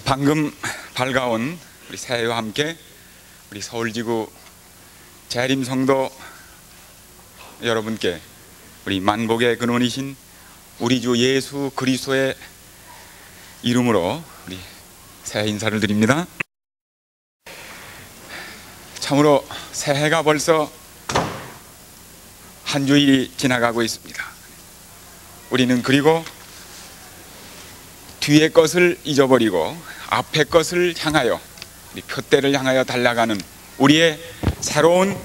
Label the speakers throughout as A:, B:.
A: 방금 밝아온 우리 새해와 함께 우리 서울지구 재림성도 여러분께 우리 만복의 근원이신 우리 주 예수 그리스도의 이름으로 우리 새해 인사를 드립니다. 참으로 새해가 벌써 한 주일이 지나가고 있습니다. 우리는 그리고 뒤의 것을 잊어버리고 앞의 것을 향하여 표대를 향하여 달려가는 우리의 새로운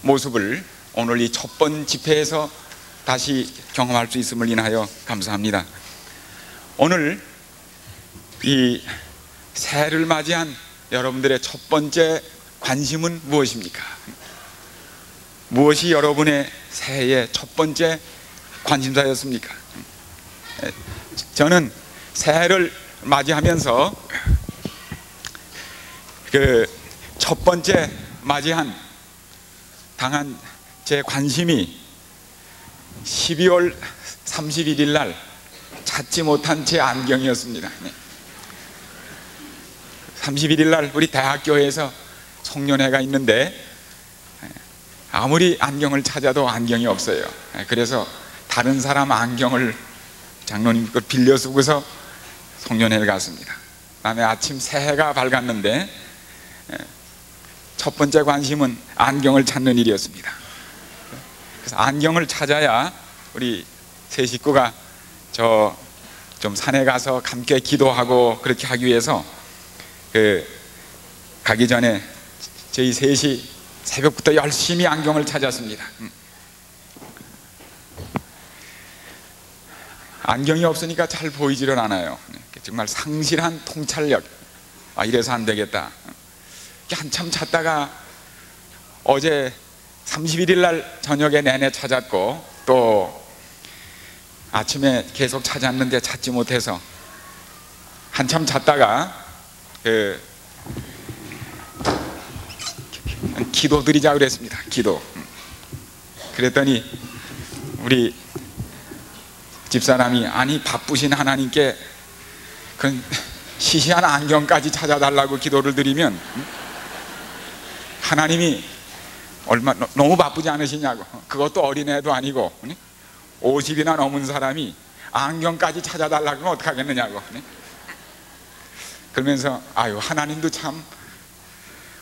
A: 모습을 오늘 이 첫 번 집회에서 다시 경험할 수 있음을 인하여 감사합니다. 오늘 이 새해를 맞이한 여러분들의 첫 번째 관심은 무엇입니까? 무엇이 여러분의 새해의 첫 번째 관심사였습니까? 저는 새해를 맞이하면서 그 첫 번째 맞이한 당한 제 관심이 12월 31일 날 찾지 못한 제 안경이었습니다. 31일 날 우리 대학교에서 송년회가 있는데 아무리 안경을 찾아도 안경이 없어요. 그래서 다른 사람 안경을 장로님 걸 빌려 쓰고서 송년회를 갔습니다. 다음에 아침 새해가 밝았는데 첫 번째 관심은 안경을 찾는 일이었습니다. 그래서 안경을 찾아야 우리 세 식구가 저 좀 산에 가서 함께 기도하고 그렇게 하기 위해서 가기 전에 저희 셋이 새벽부터 열심히 안경을 찾았습니다. 안경이 없으니까 잘 보이지를 않아요. 정말 상실한 통찰력. 이래서 안 되겠다. 한참 찾다가 어제 31일 날 저녁에 내내 찾았고 또 아침에 계속 찾았는데 찾지 못해서 한참 찾다가 기도 드리자 그랬습니다. 기도. 그랬더니 우리 집사람이 아니 바쁘신 하나님께 그 시시한 안경까지 찾아달라고 기도를 드리면 하나님이 너무 바쁘지 않으시냐고. 그것도 어린애도 아니고 50이나 넘은 사람이 안경까지 찾아달라고 하면 어떡하겠느냐고. 그러면서 아유 하나님도 참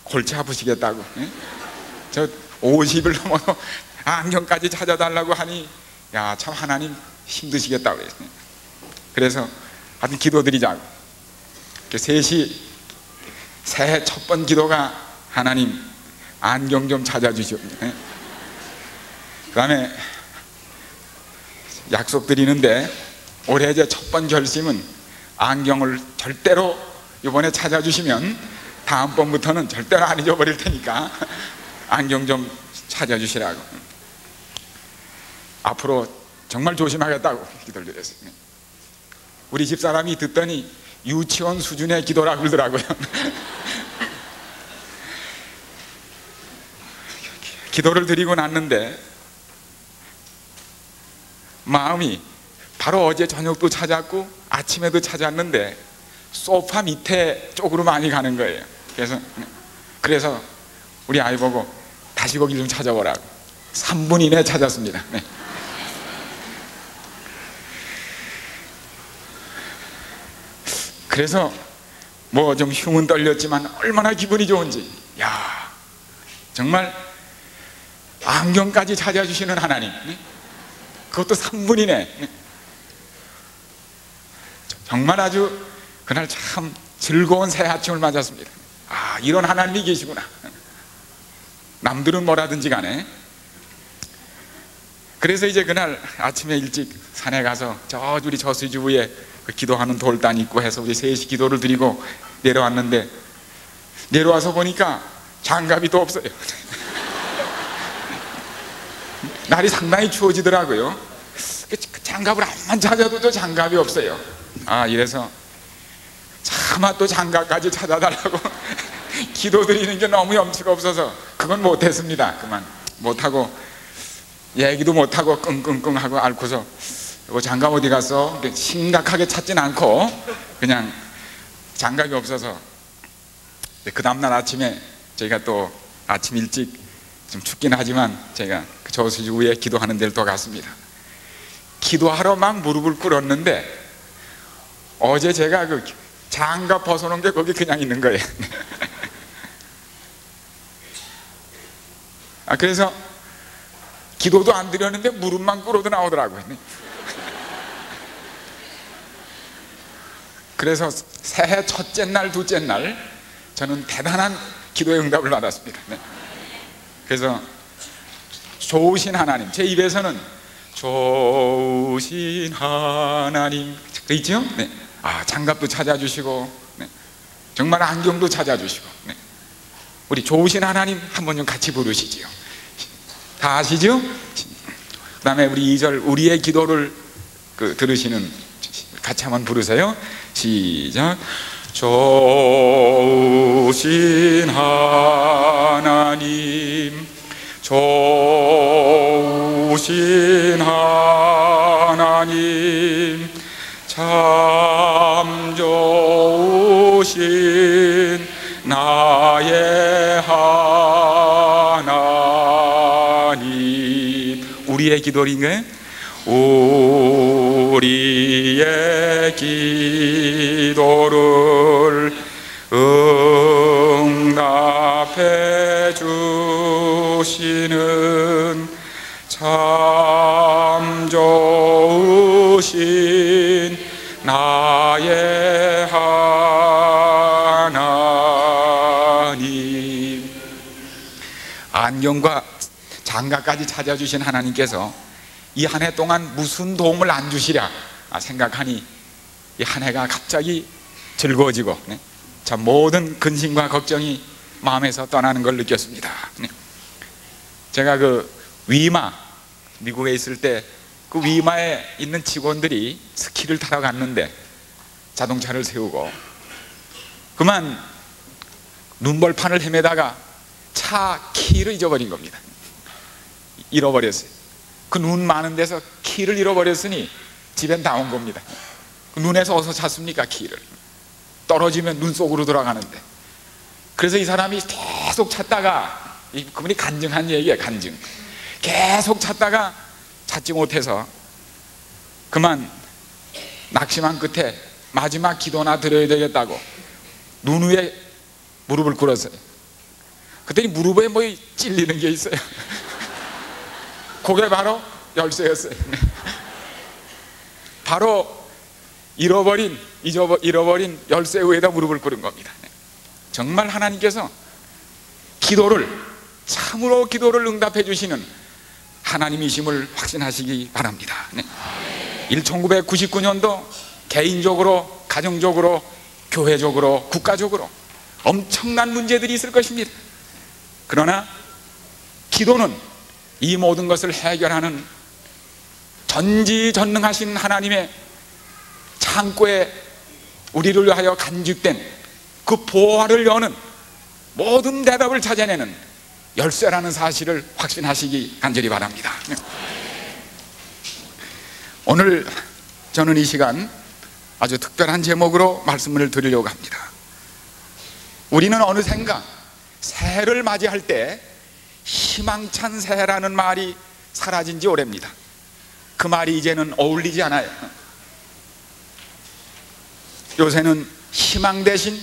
A: 골치 아프시겠다고. 저 50을 넘어서 안경까지 찾아달라고 하니 야 참 하나님 힘드시겠다고 그랬어요. 그래서 하여튼 기도드리자고. 셋이 새해 첫 번 기도가 하나님 안경 좀 찾아주시오. 그 다음에 약속드리는데 올해 제 첫 번 결심은 안경을 절대로 이번에 찾아주시면 다음번부터는 절대로 안 잊어버릴 테니까 안경 좀 찾아주시라고. 앞으로 정말 조심하겠다고 기도를 드렸어요. 우리 집사람이 듣더니 유치원 수준의 기도라고 그러더라고요. 기도를 드리고 났는데 마음이 바로 어제 저녁도 찾았고 아침에도 찾았는데 소파 밑에 쪽으로 많이 가는 거예요. 그래서 우리 아이 보고 다시 거기 좀 찾아보라고 3분 이내에 찾았습니다. 그래서 뭐 좀 흉은 떨렸지만 얼마나 기분이 좋은지, 야 정말 안경까지 찾아주시는 하나님, 그것도 3분 이내. 정말 아주 그날 참 즐거운 새해 아침을 맞았습니다. 이런 하나님이 계시구나. 남들은 뭐라든지 간에. 그래서 이제 그날 아침에 일찍 산에 가서 저 우리 저수지부에 기도하는 돌단 있고 해서 우리 셋이 기도를 드리고 내려왔는데 내려와서 보니까 장갑이 또 없어요. 날이 상당히 추워지더라고요. 장갑을 암만 찾아도 또 장갑이 없어요. 이래서 차마 또 장갑까지 찾아달라고 기도드리는 게 너무 염치가 없어서 그건 못했습니다. 그만 못하고 얘기도 못하고 끙끙끙 하고 앓고서 장갑 어디 갔어? 심각하게 찾진 않고 그냥 장갑이 없어서 그 다음날 아침에 저희가 또 아침 일찍 좀 춥긴 하지만 제가 그 저수지 위에 기도하는 데를 또 갔습니다. 기도하러 막 무릎을 꿇었는데 어제 제가 그 장갑 벗어놓은 게 거기 그냥 있는 거예요. 그래서 기도도 안 드렸는데 무릎만 꿇어도 나오더라고요. 그래서 새해 첫째 날, 둘째 날 저는 대단한 기도의 응답을 받았습니다. 그래서 좋으신 하나님, 제 입에서는 좋으신 하나님 그 있죠? 네. 장갑도 찾아주시고, 네. 정말 안경도 찾아주시고, 네. 우리 좋으신 하나님 한번 좀 같이 부르시지요. 다 아시죠? 그 다음에 우리 2절 우리의 기도를 들으시는 같이 한번 부르세요. 시작. 좋으신 하나님, 좋으신 하나님, 참 좋으신 나의 하나님. 우리의 기도인가요? 우리의 기도를 응답해 주시는 참 좋으신 나의 하나님. 안경과 장갑까지 찾아주신 하나님께서 이 한 해 동안 무슨 도움을 안 주시랴 생각하니 이 한 해가 갑자기 즐거워지고, 네? 참 모든 근심과 걱정이 마음에서 떠나는 걸 느꼈습니다. 네. 제가 위마, 미국에 있을 때 그 위마에 있는 직원들이 스키를 타러 갔는데 자동차를 세우고 그만 눈벌판을 헤매다가 차 키를 잊어버린 겁니다. 잃어버렸어요. 그 눈 많은 데서 키를 잃어버렸으니 집엔 다 온 겁니다. 그 눈에서 어디서 찾습니까? 키를 떨어지면 눈 속으로 들어가는데. 그래서 이 사람이 계속 찾다가, 그분이 간증한 얘기예요. 간증. 계속 찾다가 찾지 못해서 그만 낙심한 끝에 마지막 기도나 드려야 되겠다고 눈 위에 무릎을 꿇었어요. 그랬더니 무릎에 뭐 찔리는 게 있어요. 그게 바로 열쇠였어요. 바로 잃어버린 열쇠 위에다 무릎을 꿇은 겁니다. 정말 하나님께서 기도를, 참으로 기도를 응답해 주시는 하나님이심을 확신하시기 바랍니다. 1999년도 개인적으로, 가정적으로, 교회적으로, 국가적으로 엄청난 문제들이 있을 것입니다. 그러나 기도는 이 모든 것을 해결하는 전지전능하신 하나님의 창고에 우리를 위하여 간직된 그 보화를 여는 모든 대답을 찾아내는 열쇠라는 사실을 확신하시기 간절히 바랍니다. 오늘 저는 이 시간 아주 특별한 제목으로 말씀을 드리려고 합니다. 우리는 어느샌가 새해를 맞이할 때 희망찬 새해라는 말이 사라진 지 오래입니다. 그 말이 이제는 어울리지 않아요. 요새는 희망 대신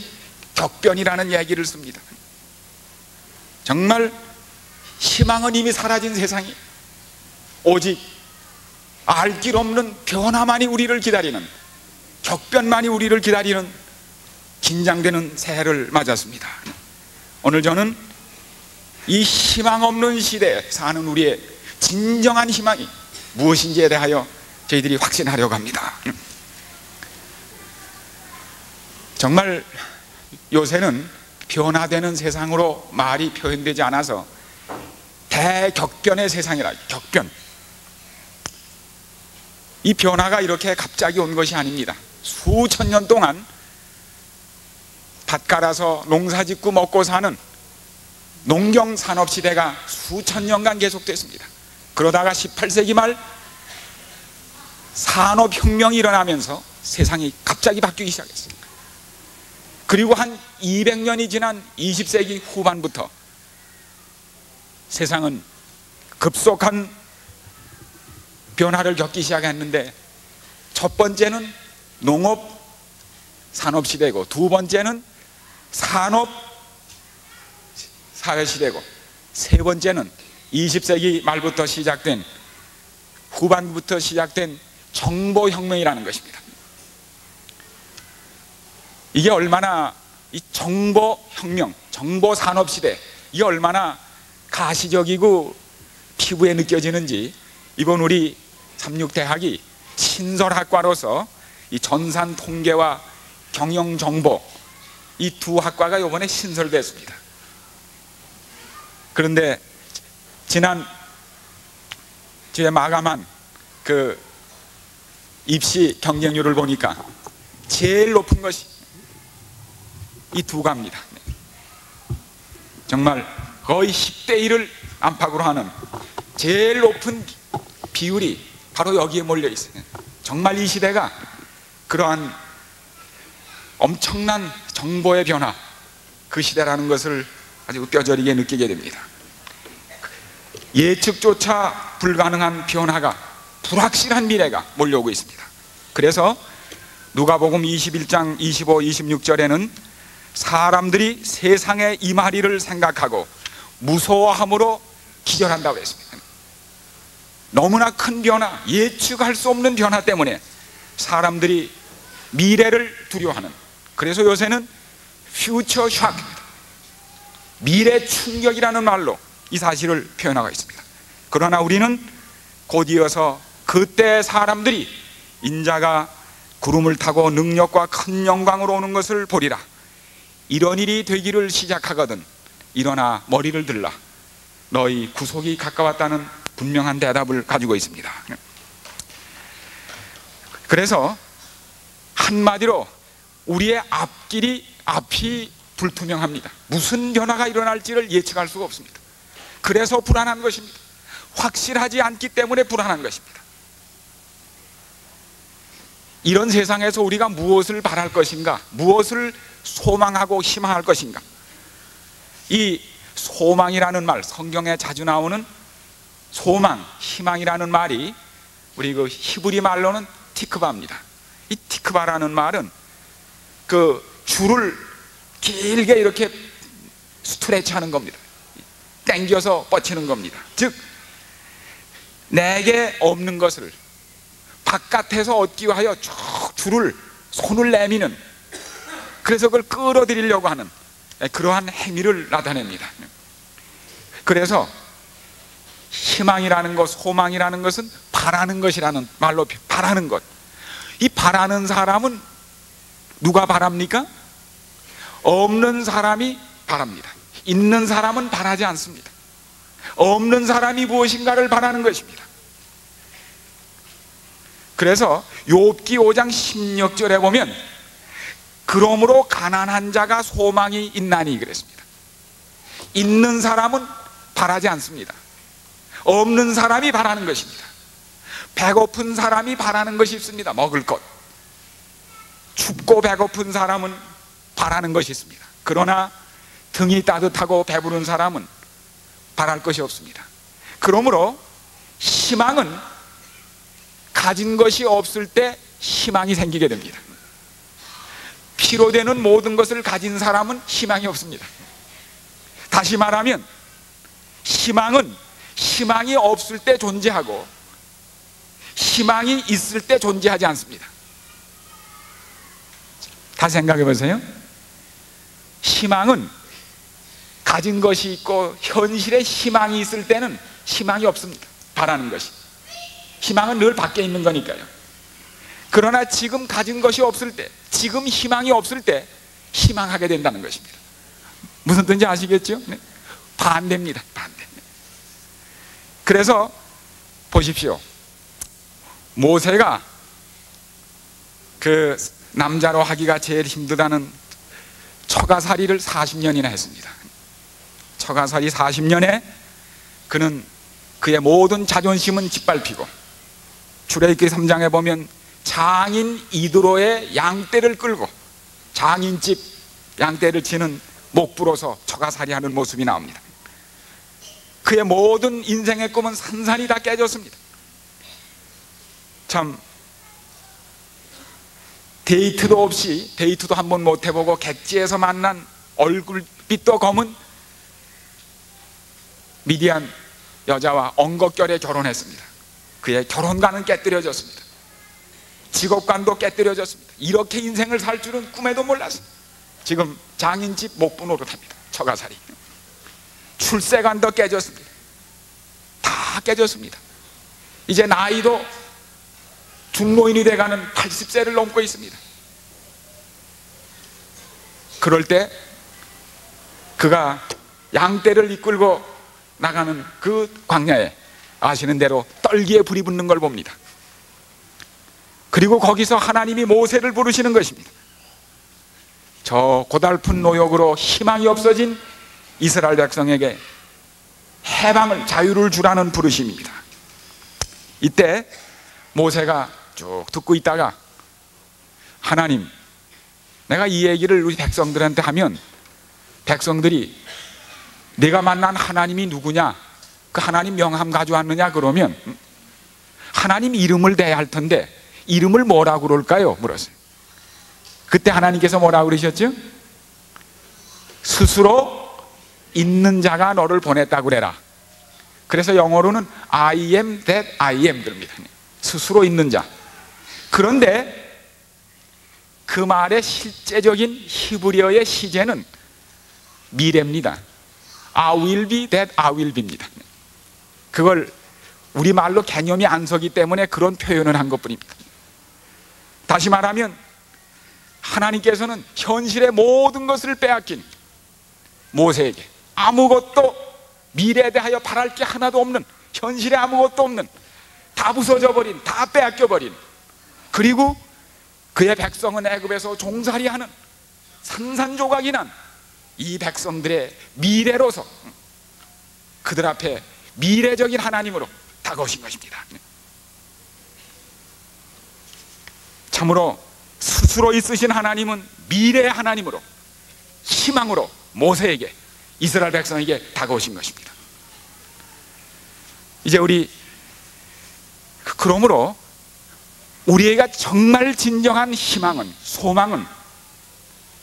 A: 격변이라는 얘기를 씁니다. 정말 희망은 이미 사라진 세상이, 오직 알 길 없는 변화만이 우리를 기다리는, 격변만이 우리를 기다리는 긴장되는 새해를 맞았습니다. 오늘 저는 이 희망 없는 시대에 사는 우리의 진정한 희망이 무엇인지에 대하여 저희들이 확신하려고 합니다. 정말 요새는 변화되는 세상으로 말이 표현되지 않아서 대격변의 세상이라. 격변, 이 변화가 이렇게 갑자기 온 것이 아닙니다. 수천 년 동안 밭 갈아서 농사 짓고 먹고 사는 농경 산업 시대가 수천 년간 계속됐습니다. 그러다가 18세기 말 산업혁명이 일어나면서 세상이 갑자기 바뀌기 시작했습니다. 그리고 한 200년이 지난 20세기 후반부터 세상은 급속한 변화를 겪기 시작했는데, 첫 번째는 농업 산업 시대고, 두 번째는 산업 사회 시대고, 세 번째는 20세기 말부터 시작된, 후반부터 시작된 정보혁명이라는 것입니다. 이게 얼마나 이 정보혁명, 정보산업시대, 이게 얼마나 가시적이고 피부에 느껴지는지, 이번 우리 삼육대학이 신설학과로서 이 전산통계와 경영정보, 이 두 학과가 이번에 신설됐습니다. 그런데 지난 주에 마감한 그 입시 경쟁률을 보니까 제일 높은 것이 이 두 과입니다. 정말 거의 10대 1을 안팎으로 하는 제일 높은 비율이 바로 여기에 몰려 있어요. 정말 이 시대가 그러한 엄청난 정보의 변화, 그 시대라는 것을 아주 뼈저리게 느끼게 됩니다. 예측조차 불가능한 변화가, 불확실한 미래가 몰려오고 있습니다. 그래서 누가복음 21장 25, 26절에는 사람들이 세상의 임하리를 생각하고 무서워함으로 기절한다고 했습니다. 너무나 큰 변화, 예측할 수 없는 변화 때문에 사람들이 미래를 두려워하는, 그래서 요새는 퓨처 샥입니다. 미래 충격이라는 말로 이 사실을 표현하고 있습니다. 그러나 우리는 곧이어서 그때 사람들이 인자가 구름을 타고 능력과 큰 영광으로 오는 것을 보리라. 이런 일이 되기를 시작하거든 일어나 머리를 들라. 너희 구속이 가까웠다는 분명한 대답을 가지고 있습니다. 그래서 한마디로 우리의 앞이 불투명합니다. 무슨 변화가 일어날지를 예측할 수가 없습니다. 그래서 불안한 것입니다. 확실하지 않기 때문에 불안한 것입니다. 이런 세상에서 우리가 무엇을 바랄 것인가, 무엇을 소망하고 희망할 것인가. 이 소망이라는 말, 성경에 자주 나오는 소망, 희망이라는 말이 우리 그 히브리 말로는 티크바입니다. 이 티크바라는 말은 그 줄을 길게 이렇게 스트레치 하는 겁니다. 당겨서 뻗치는 겁니다. 즉 내게 없는 것을 바깥에서 얻기 위하여 쭉 줄을, 손을 내미는, 그래서 그걸 끌어들이려고 하는 그러한 행위를 나타냅니다. 그래서 희망이라는 것, 소망이라는 것은 바라는 것이라는 말로, 바라는 것. 이 바라는 사람은 누가 바랍니까? 없는 사람이 바랍니다. 있는 사람은 바라지 않습니다. 없는 사람이 무엇인가를 바라는 것입니다. 그래서 욥기 5장 16절에 보면 그러므로 가난한 자가 소망이 있나니 그랬습니다. 있는 사람은 바라지 않습니다. 없는 사람이 바라는 것입니다. 배고픈 사람이 바라는 것이 있습니다. 먹을 것. 춥고 배고픈 사람은 바라는 것이 있습니다. 그러나 등이 따뜻하고 배부른 사람은 바랄 것이 없습니다. 그러므로 희망은 가진 것이 없을 때 희망이 생기게 됩니다. 필요되는 모든 것을 가진 사람은 희망이 없습니다. 다시 말하면 희망은 희망이 없을 때 존재하고 희망이 있을 때 존재하지 않습니다. 다시 생각해 보세요. 희망은 가진 것이 있고 현실에 희망이 있을 때는 희망이 없습니다. 바라는 것이. 희망은 늘 밖에 있는 거니까요. 그러나 지금 가진 것이 없을 때, 지금 희망이 없을 때 희망하게 된다는 것입니다. 무슨 뜻인지 아시겠죠? 네. 반대입니다. 반대. 그래서 보십시오. 모세가 그 남자로 하기가 제일 힘들다는 처가살이를 40년이나 했습니다. 처가살이 40년에 그는 그의 모든 자존심은 짓밟히고, 출애굽기 3장에 보면 장인 이드로의 양떼를 끌고 장인집 양떼를 치는 목부로서 처가살이하는 모습이 나옵니다. 그의 모든 인생의 꿈은 산산이 다 깨졌습니다. 참 데이트도 없이, 데이트도 한번 못 해보고 객지에서 만난 얼굴빛도 검은 미디안 여자와 엉겁결에 결혼했습니다. 그의 결혼관은 깨뜨려졌습니다. 직업관도 깨뜨려졌습니다. 이렇게 인생을 살 줄은 꿈에도 몰랐어요. 지금 장인집 목부 노릇합니다. 처가살이. 출세관도 깨졌습니다. 다 깨졌습니다. 이제 나이도 중노인이 돼가는 80세를 넘고 있습니다. 그럴 때 그가 양떼를 이끌고 나가는 그 광야에 아시는 대로 떨기에 불이 붙는 걸 봅니다. 그리고 거기서 하나님이 모세를 부르시는 것입니다. 저 고달픈 노역으로 희망이 없어진 이스라엘 백성에게 해방을, 자유를 주라는 부르심입니다. 이때 모세가 쭉 듣고 있다가 하나님, 내가 이 얘기를 우리 백성들한테 하면 백성들이 내가 만난 하나님이 누구냐, 그 하나님 명함 가져왔느냐 그러면 하나님 이름을 대야 할 텐데 이름을 뭐라고 그럴까요? 물었어요. 그때 하나님께서 뭐라고 그러셨죠? 스스로 있는 자가 너를 보냈다고 그래라. 그래서 영어로는 I am that I am 그럽니다. 스스로 있는 자. 그런데 그 말의 실제적인 히브리어의 시제는 미래입니다. I will be that I will be입니다. 그걸 우리말로 개념이 안 서기 때문에 그런 표현을 한 것뿐입니다. 다시 말하면 하나님께서는 현실의 모든 것을 빼앗긴 모세에게 아무것도 미래에 대하여 바랄 게 하나도 없는, 현실에 아무것도 없는, 다 부서져 버린, 다 빼앗겨 버린, 그리고 그의 백성은 애굽에서 종살이하는 산산조각이 난 이 백성들의 미래로서 그들 앞에 미래적인 하나님으로 다가오신 것입니다. 참으로 스스로 있으신 하나님은 미래의 하나님으로, 희망으로 모세에게, 이스라엘 백성에게 다가오신 것입니다. 이제 그러므로 우리가 정말 진정한 희망은, 소망은,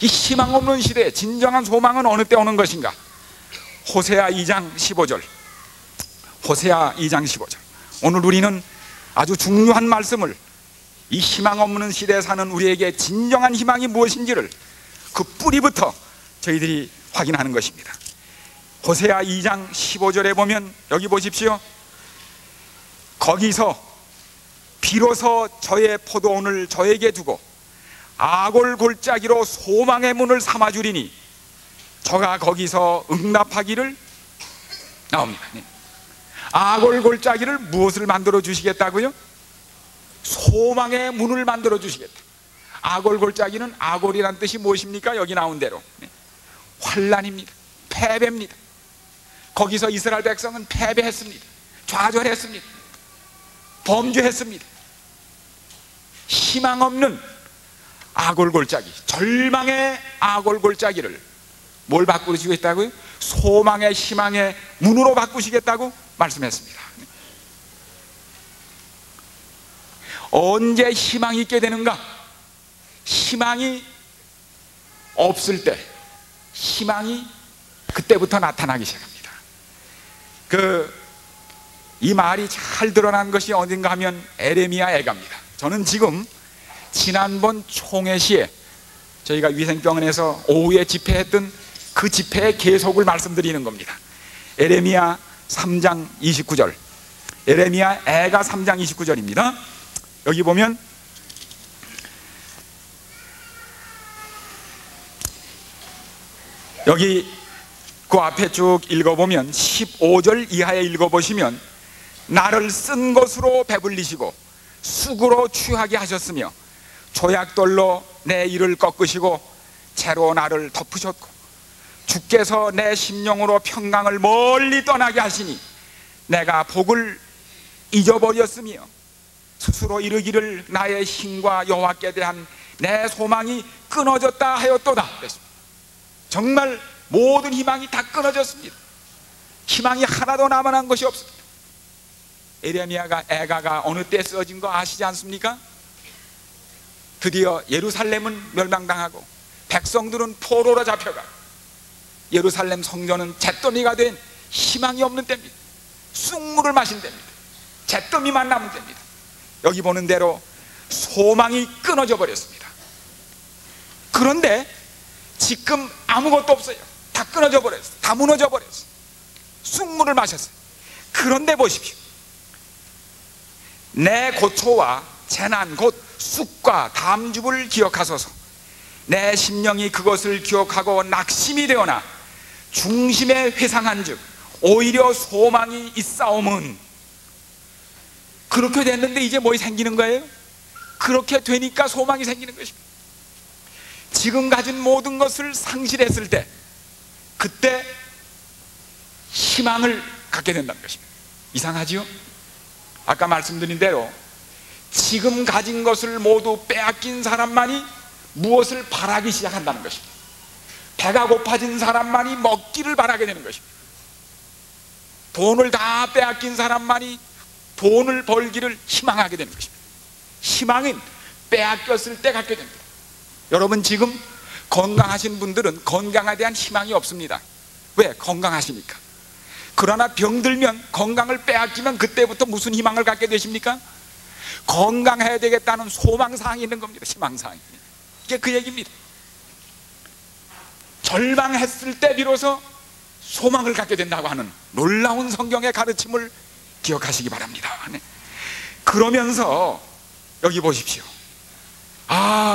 A: 이 희망 없는 시대에 진정한 소망은 어느 때 오는 것인가? 호세아 2장 15절. 호세아 2장 15절. 오늘 우리는 아주 중요한 말씀을, 이 희망 없는 시대에 사는 우리에게 진정한 희망이 무엇인지를 그 뿌리부터 저희들이 확인하는 것입니다. 호세아 2장 15절에 보면, 여기 보십시오. 거기서 비로소 저의 포도원을 저에게 두고 아골 골짜기로 소망의 문을 삼아주리니 저가 거기서 응답하기를, 나옵니다. 아골 골짜기를 무엇을 만들어 주시겠다고요? 소망의 문을 만들어 주시겠다. 아골 골짜기는, 아골이란 뜻이 무엇입니까? 여기 나온 대로 환난입니다. 패배입니다. 거기서 이스라엘 백성은 패배했습니다. 좌절했습니다. 범죄했습니다. 희망 없는 아골 골짜기, 절망의 아골 골짜기를 뭘 바꾸시겠다고요? 소망의, 희망의 문으로 바꾸시겠다고 말씀했습니다. 언제 희망이 있게 되는가? 희망이 없을 때, 희망이 그때부터 나타나기 시작합니다. 이 말이 잘 드러난 것이 어딘가 하면 에레미야 애가입니다. 저는 지금 지난번 총회 시에 저희가 위생병원에서 오후에 집회했던 그 집회의 계속을 말씀드리는 겁니다. 에레미야 3장 29절. 에레미야 애가 3장 29절입니다. 여기 보면 여기 그 앞에 쭉 읽어보면 15절 이하에 읽어보시면, 나를 쓴 것으로 배불리시고 쑥으로 취하게 하셨으며 조약돌로 내 이를 꺾으시고 채로 나를 덮으셨고 주께서 내 심령으로 평강을 멀리 떠나게 하시니 내가 복을 잊어버렸으며 스스로 이르기를 나의 힘과 여호와께 대한 내 소망이 끊어졌다 하였도다. 정말 모든 희망이 다 끊어졌습니다. 희망이 하나도 남아난 것이 없습니다. 에레미야가 애가가 어느 때 쓰어진 거 아시지 않습니까? 드디어 예루살렘은 멸망당하고 백성들은 포로로 잡혀가 예루살렘 성전은 잿더미가 된 희망이 없는 때입니다. 쑥물을 마신 때입니다. 잿더미만 남은 때입니다. 여기 보는 대로 소망이 끊어져 버렸습니다. 그런데 지금 아무것도 없어요. 다 끊어져 버렸어요. 다 무너져 버렸어요. 쑥물을 마셨어요. 그런데 보십시오. 내 고초와 재난 곧 쑥과 담즙을 기억하소서. 내 심령이 그것을 기억하고 낙심이 되어나 중심에 회상한 즉 오히려 소망이 있사옴은. 그렇게 됐는데 이제 뭐 생기는 거예요? 그렇게 되니까 소망이 생기는 것입니다. 지금 가진 모든 것을 상실했을 때 그때 희망을 갖게 된다는 것입니다. 이상하지요? 아까 말씀드린 대로 지금 가진 것을 모두 빼앗긴 사람만이 무엇을 바라기 시작한다는 것입니다. 배가 고파진 사람만이 먹기를 바라게 되는 것입니다. 돈을 다 빼앗긴 사람만이 돈을 벌기를 희망하게 되는 것입니다. 희망은 빼앗겼을 때 갖게 됩니다. 여러분 지금 건강하신 분들은 건강에 대한 희망이 없습니다. 왜? 건강하시니까. 그러나 병들면 건강을 빼앗기면 그때부터 무슨 희망을 갖게 되십니까? 건강해야 되겠다는 소망사항이 있는 겁니다. 희망사항이. 이게 그 얘기입니다. 절망했을 때 비로소 소망을 갖게 된다고 하는 놀라운 성경의 가르침을 기억하시기 바랍니다. 그러면서 여기 보십시오.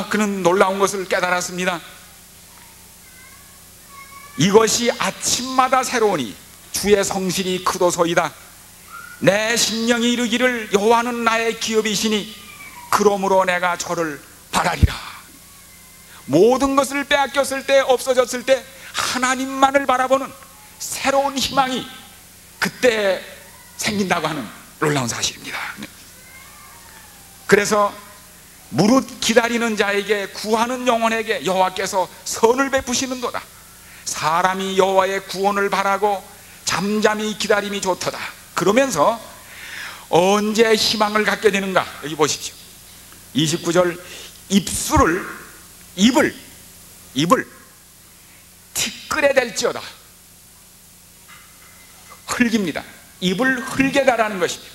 A: 그는 놀라운 것을 깨달았습니다. 이것이 아침마다 새로우니 주의 성실이 크도소이다. 내 심령이 이르기를 여호와는 나의 기업이시니 그러므로 내가 저를 바라리라. 모든 것을 빼앗겼을 때, 없어졌을 때 하나님만을 바라보는 새로운 희망이 그때 생긴다고 하는 놀라운 사실입니다. 그래서 무릇 기다리는 자에게, 구하는 영혼에게 여호와께서 선을 베푸시는도다. 사람이 여호와의 구원을 바라고 잠잠히 기다림이 좋도다. 그러면서 언제 희망을 갖게 되는가? 여기 보십시오. 29절 입을 티끌에 댈지어다. 흙입니다. 입을 흙에다라는 것입니다.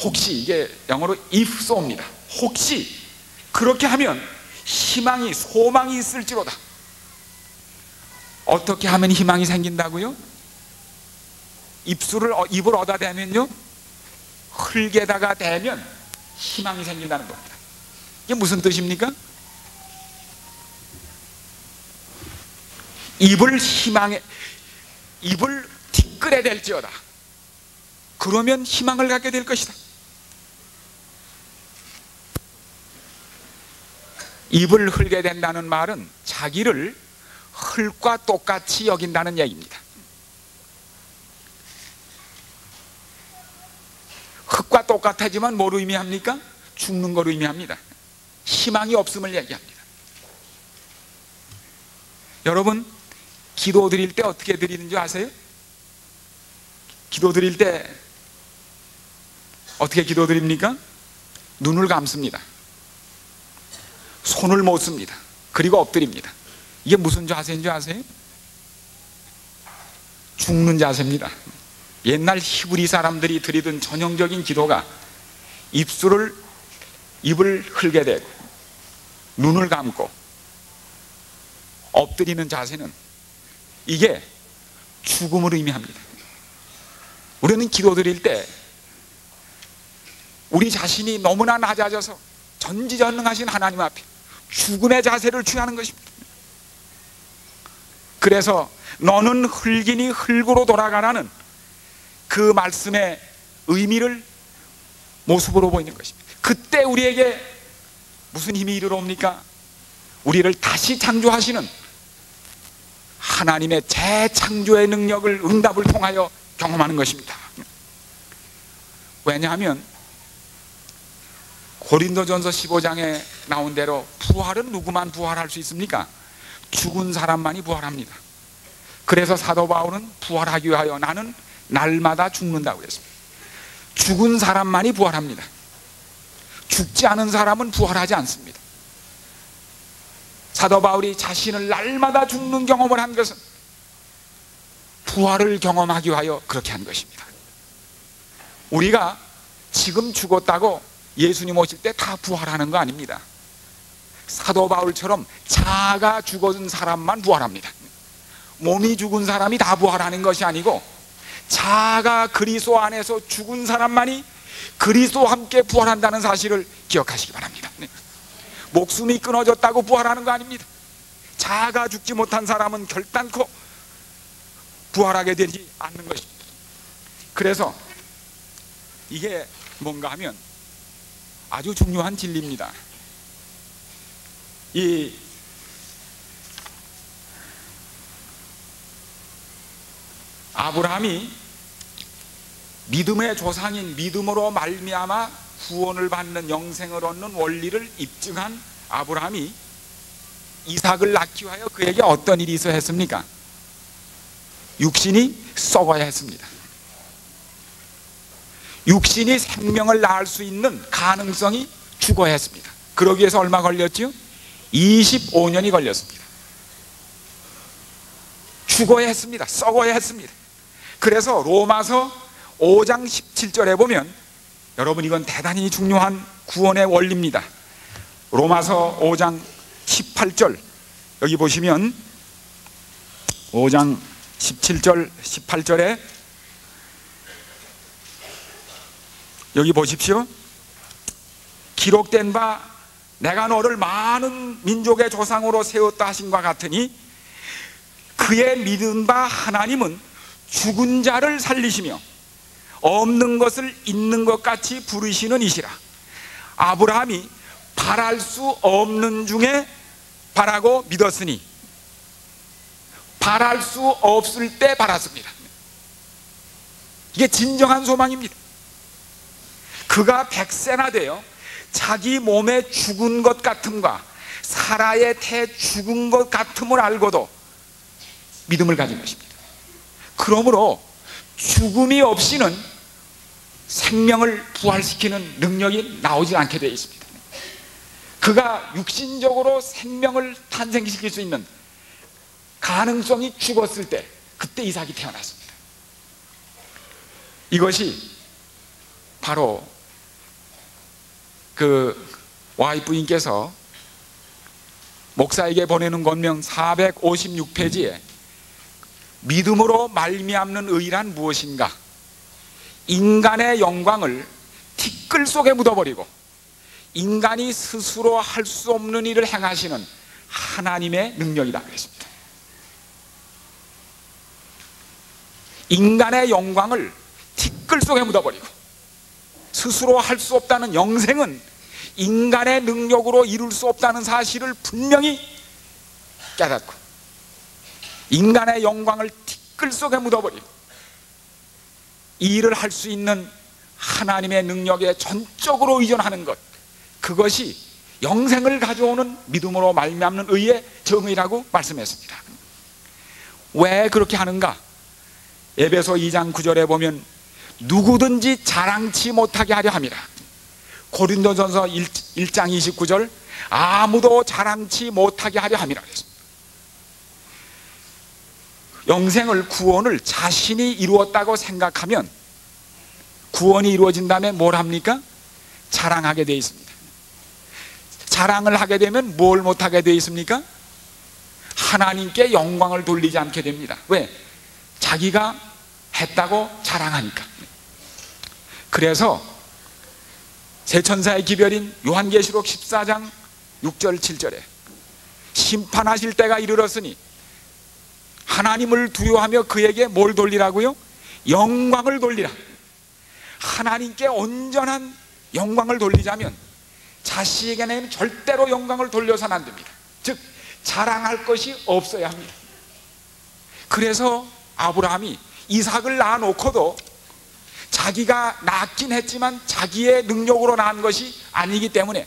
A: 혹시 이게 영어로 if so입니다. 혹시 그렇게 하면 희망이, 소망이 있을지로다. 어떻게 하면 희망이 생긴다고요? 입을 어디다 대면요? 흙에다가 대면 희망이 생긴다는 겁니다. 이게 무슨 뜻입니까? 입을 티끌에 댈지어다. 그러면 희망을 갖게 될 것이다. 입을 흙에 댄다는 말은 자기를 흙과 똑같이 여긴다는 얘기입니다. 흙과 똑같아지만 뭘 의미합니까? 죽는 걸 의미합니다. 희망이 없음을 얘기합니다. 여러분, 기도 드릴 때 어떻게 드리는 줄 아세요? 기도 드릴 때 어떻게 기도 드립니까? 눈을 감습니다. 손을 못 씁니다. 그리고 엎드립니다. 이게 무슨 자세인 줄 아세요? 죽는 자세입니다. 옛날 히브리 사람들이 드리던 전형적인 기도가 입을 흙에 대고 눈을 감고 엎드리는 자세는 이게 죽음을 의미합니다. 우리는 기도 드릴 때 우리 자신이 너무나 낮아져서 전지전능하신 하나님 앞에 죽음의 자세를 취하는 것입니다. 그래서 너는 흙이니 흙으로 돌아가라는 그 말씀의 의미를 모습으로 보이는 것입니다. 그때 우리에게 무슨 힘이 이르러옵니까? 우리를 다시 창조하시는 하나님의 재창조의 능력을 응답을 통하여 경험하는 것입니다. 왜냐하면 고린도전서 15장에 나온 대로 부활은 누구만 부활할 수 있습니까? 죽은 사람만이 부활합니다. 그래서 사도 바울은 부활하기 위하여 나는 날마다 죽는다고 그랬습니다. 죽은 사람만이 부활합니다. 죽지 않은 사람은 부활하지 않습니다. 사도 바울이 자신을 날마다 죽는 경험을 한 것은 부활을 경험하기 위하여 그렇게 한 것입니다. 우리가 지금 죽었다고 예수님 오실 때 다 부활하는 거 아닙니다. 사도 바울처럼 자아가 죽은 사람만 부활합니다. 몸이 죽은 사람이 다 부활하는 것이 아니고 자아가 그리스도 안에서 죽은 사람만이 그리스도와 함께 부활한다는 사실을 기억하시기 바랍니다. 목숨이 끊어졌다고 부활하는 거 아닙니다. 자아가 죽지 못한 사람은 결단코 부활하게 되지 않는 것입니다. 그래서 이게 뭔가 하면 아주 중요한 진리입니다. 이 아브라함이 믿음의 조상인 믿음으로 말미암아 구원을 받는 영생을 얻는 원리를 입증한 아브라함이 이삭을 낳기 위하여 그에게 어떤 일이 있어야 했습니까? 육신이 썩어야 했습니다. 육신이 생명을 낳을 수 있는 가능성이 죽어야 했습니다. 그러기 위해서 얼마 걸렸죠? 25년이 걸렸습니다. 죽어야 했습니다. 썩어야 했습니다. 그래서 로마서 5장 17절에 보면, 여러분 이건 대단히 중요한 구원의 원리입니다. 로마서 5장 18절 여기 보시면 5장 17절 18절에 여기 보십시오. 기록된 바 내가 너를 많은 민족의 조상으로 세웠다 하신과 같으니 그의 믿은 바 하나님은 죽은 자를 살리시며 없는 것을 있는 것 같이 부르시는 이시라. 아브라함이 바랄 수 없는 중에 바라고 믿었으니 바랄 수 없을 때 바랐습니다. 이게 진정한 소망입니다. 그가 100세나 되어 자기 몸에 죽은 것 같음과 사라의 태 죽은 것 같음을 알고도 믿음을 가진 것입니다. 그러므로 죽음이 없이는 생명을 부활시키는 능력이 나오지 않게 되어 있습니다. 그가 육신적으로 생명을 탄생시킬 수 있는 가능성이 죽었을 때, 그때 이삭이 태어났습니다. 이것이 바로 그 와이프인께서 목사에게 보내는 권명 456페이지에 믿음으로 말미암는 의란 무엇인가? 인간의 영광을 티끌 속에 묻어버리고 인간이 스스로 할 수 없는 일을 행하시는 하나님의 능력이다 그랬습니다. 인간의 영광을 티끌 속에 묻어버리고 스스로 할 수 없다는 영생은 인간의 능력으로 이룰 수 없다는 사실을 분명히 깨닫고 인간의 영광을 티끌 속에 묻어버리고 이 일을 할 수 있는 하나님의 능력에 전적으로 의존하는 것, 그것이 영생을 가져오는 믿음으로 말미암는 의의 정의라고 말씀했습니다. 왜 그렇게 하는가? 에베소 2장 9절에 보면 누구든지 자랑치 못하게 하려 함이라. 고린도전서 1장 29절 아무도 자랑치 못하게 하려 함이라 그랬습니다. 영생을, 구원을 자신이 이루었다고 생각하면 구원이 이루어진다면 뭘 합니까? 자랑하게 되어 있습니다. 자랑을 하게 되면 뭘 못하게 되어 있습니까? 하나님께 영광을 돌리지 않게 됩니다. 왜? 자기가 했다고 자랑하니까. 그래서 세천사의 기별인 요한계시록 14장 6절 7절에 심판하실 때가 이르렀으니 하나님을 두려워하며 그에게 뭘 돌리라고요? 영광을 돌리라. 하나님께 온전한 영광을 돌리자면 자식에게는 절대로 영광을 돌려서는 안 됩니다. 즉 자랑할 것이 없어야 합니다. 그래서 아브라함이 이삭을 낳아놓고도 자기가 낳긴 했지만 자기의 능력으로 낳은 것이 아니기 때문에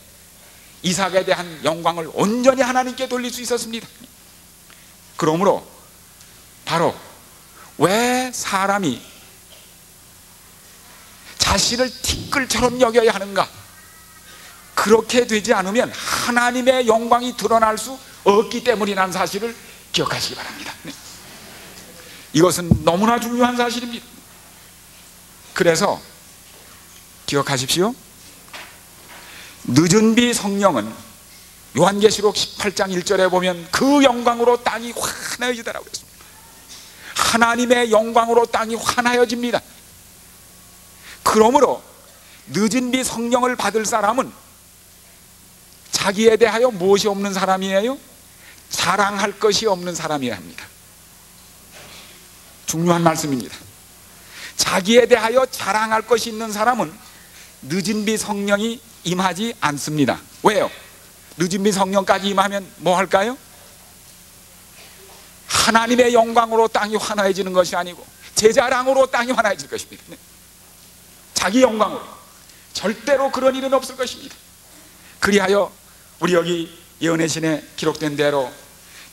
A: 이삭에 대한 영광을 온전히 하나님께 돌릴 수 있었습니다. 그러므로 바로 왜 사람이 자신을 티끌처럼 여겨야 하는가? 그렇게 되지 않으면 하나님의 영광이 드러날 수 없기 때문이라는 사실을 기억하시기 바랍니다. 이것은 너무나 중요한 사실입니다. 그래서 기억하십시오. 늦은 비 성령은 요한계시록 18장 1절에 보면 그 영광으로 땅이 환하여지더라고요. 하나님의 영광으로 땅이 환하여집니다. 그러므로 늦은 비 성령을 받을 사람은 자기에 대하여 무엇이 없는 사람이에요? 자랑할 것이 없는 사람이어야 합니다. 중요한 말씀입니다. 자기에 대하여 자랑할 것이 있는 사람은 늦은 비 성령이 임하지 않습니다. 왜요? 늦은 비 성령까지 임하면 뭐 할까요? 하나님의 영광으로 땅이 환하해지는 것이 아니고 제 자랑으로 땅이 환하해질 것입니다. 자기 영광으로. 절대로 그런 일은 없을 것입니다. 그리하여 우리 여기 예언의 신에 기록된 대로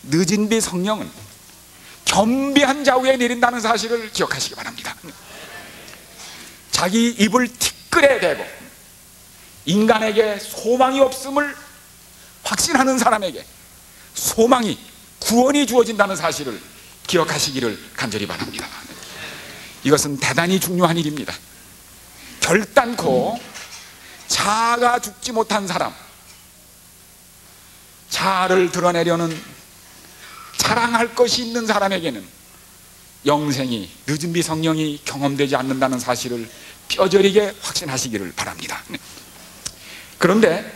A: 늦은 비 성령은 겸비한 좌우에 내린다는 사실을 기억하시기 바랍니다. 자기 입을 티끌에 대고 인간에게 소망이 없음을 확신하는 사람에게 소망이, 구원이 주어진다는 사실을 기억하시기를 간절히 바랍니다. 이것은 대단히 중요한 일입니다. 결단코 자아가 죽지 못한 사람, 자아를 드러내려는 자랑할 것이 있는 사람에게는 영생이, 늦은 비 성령이 경험되지 않는다는 사실을 뼈저리게 확신하시기를 바랍니다. 그런데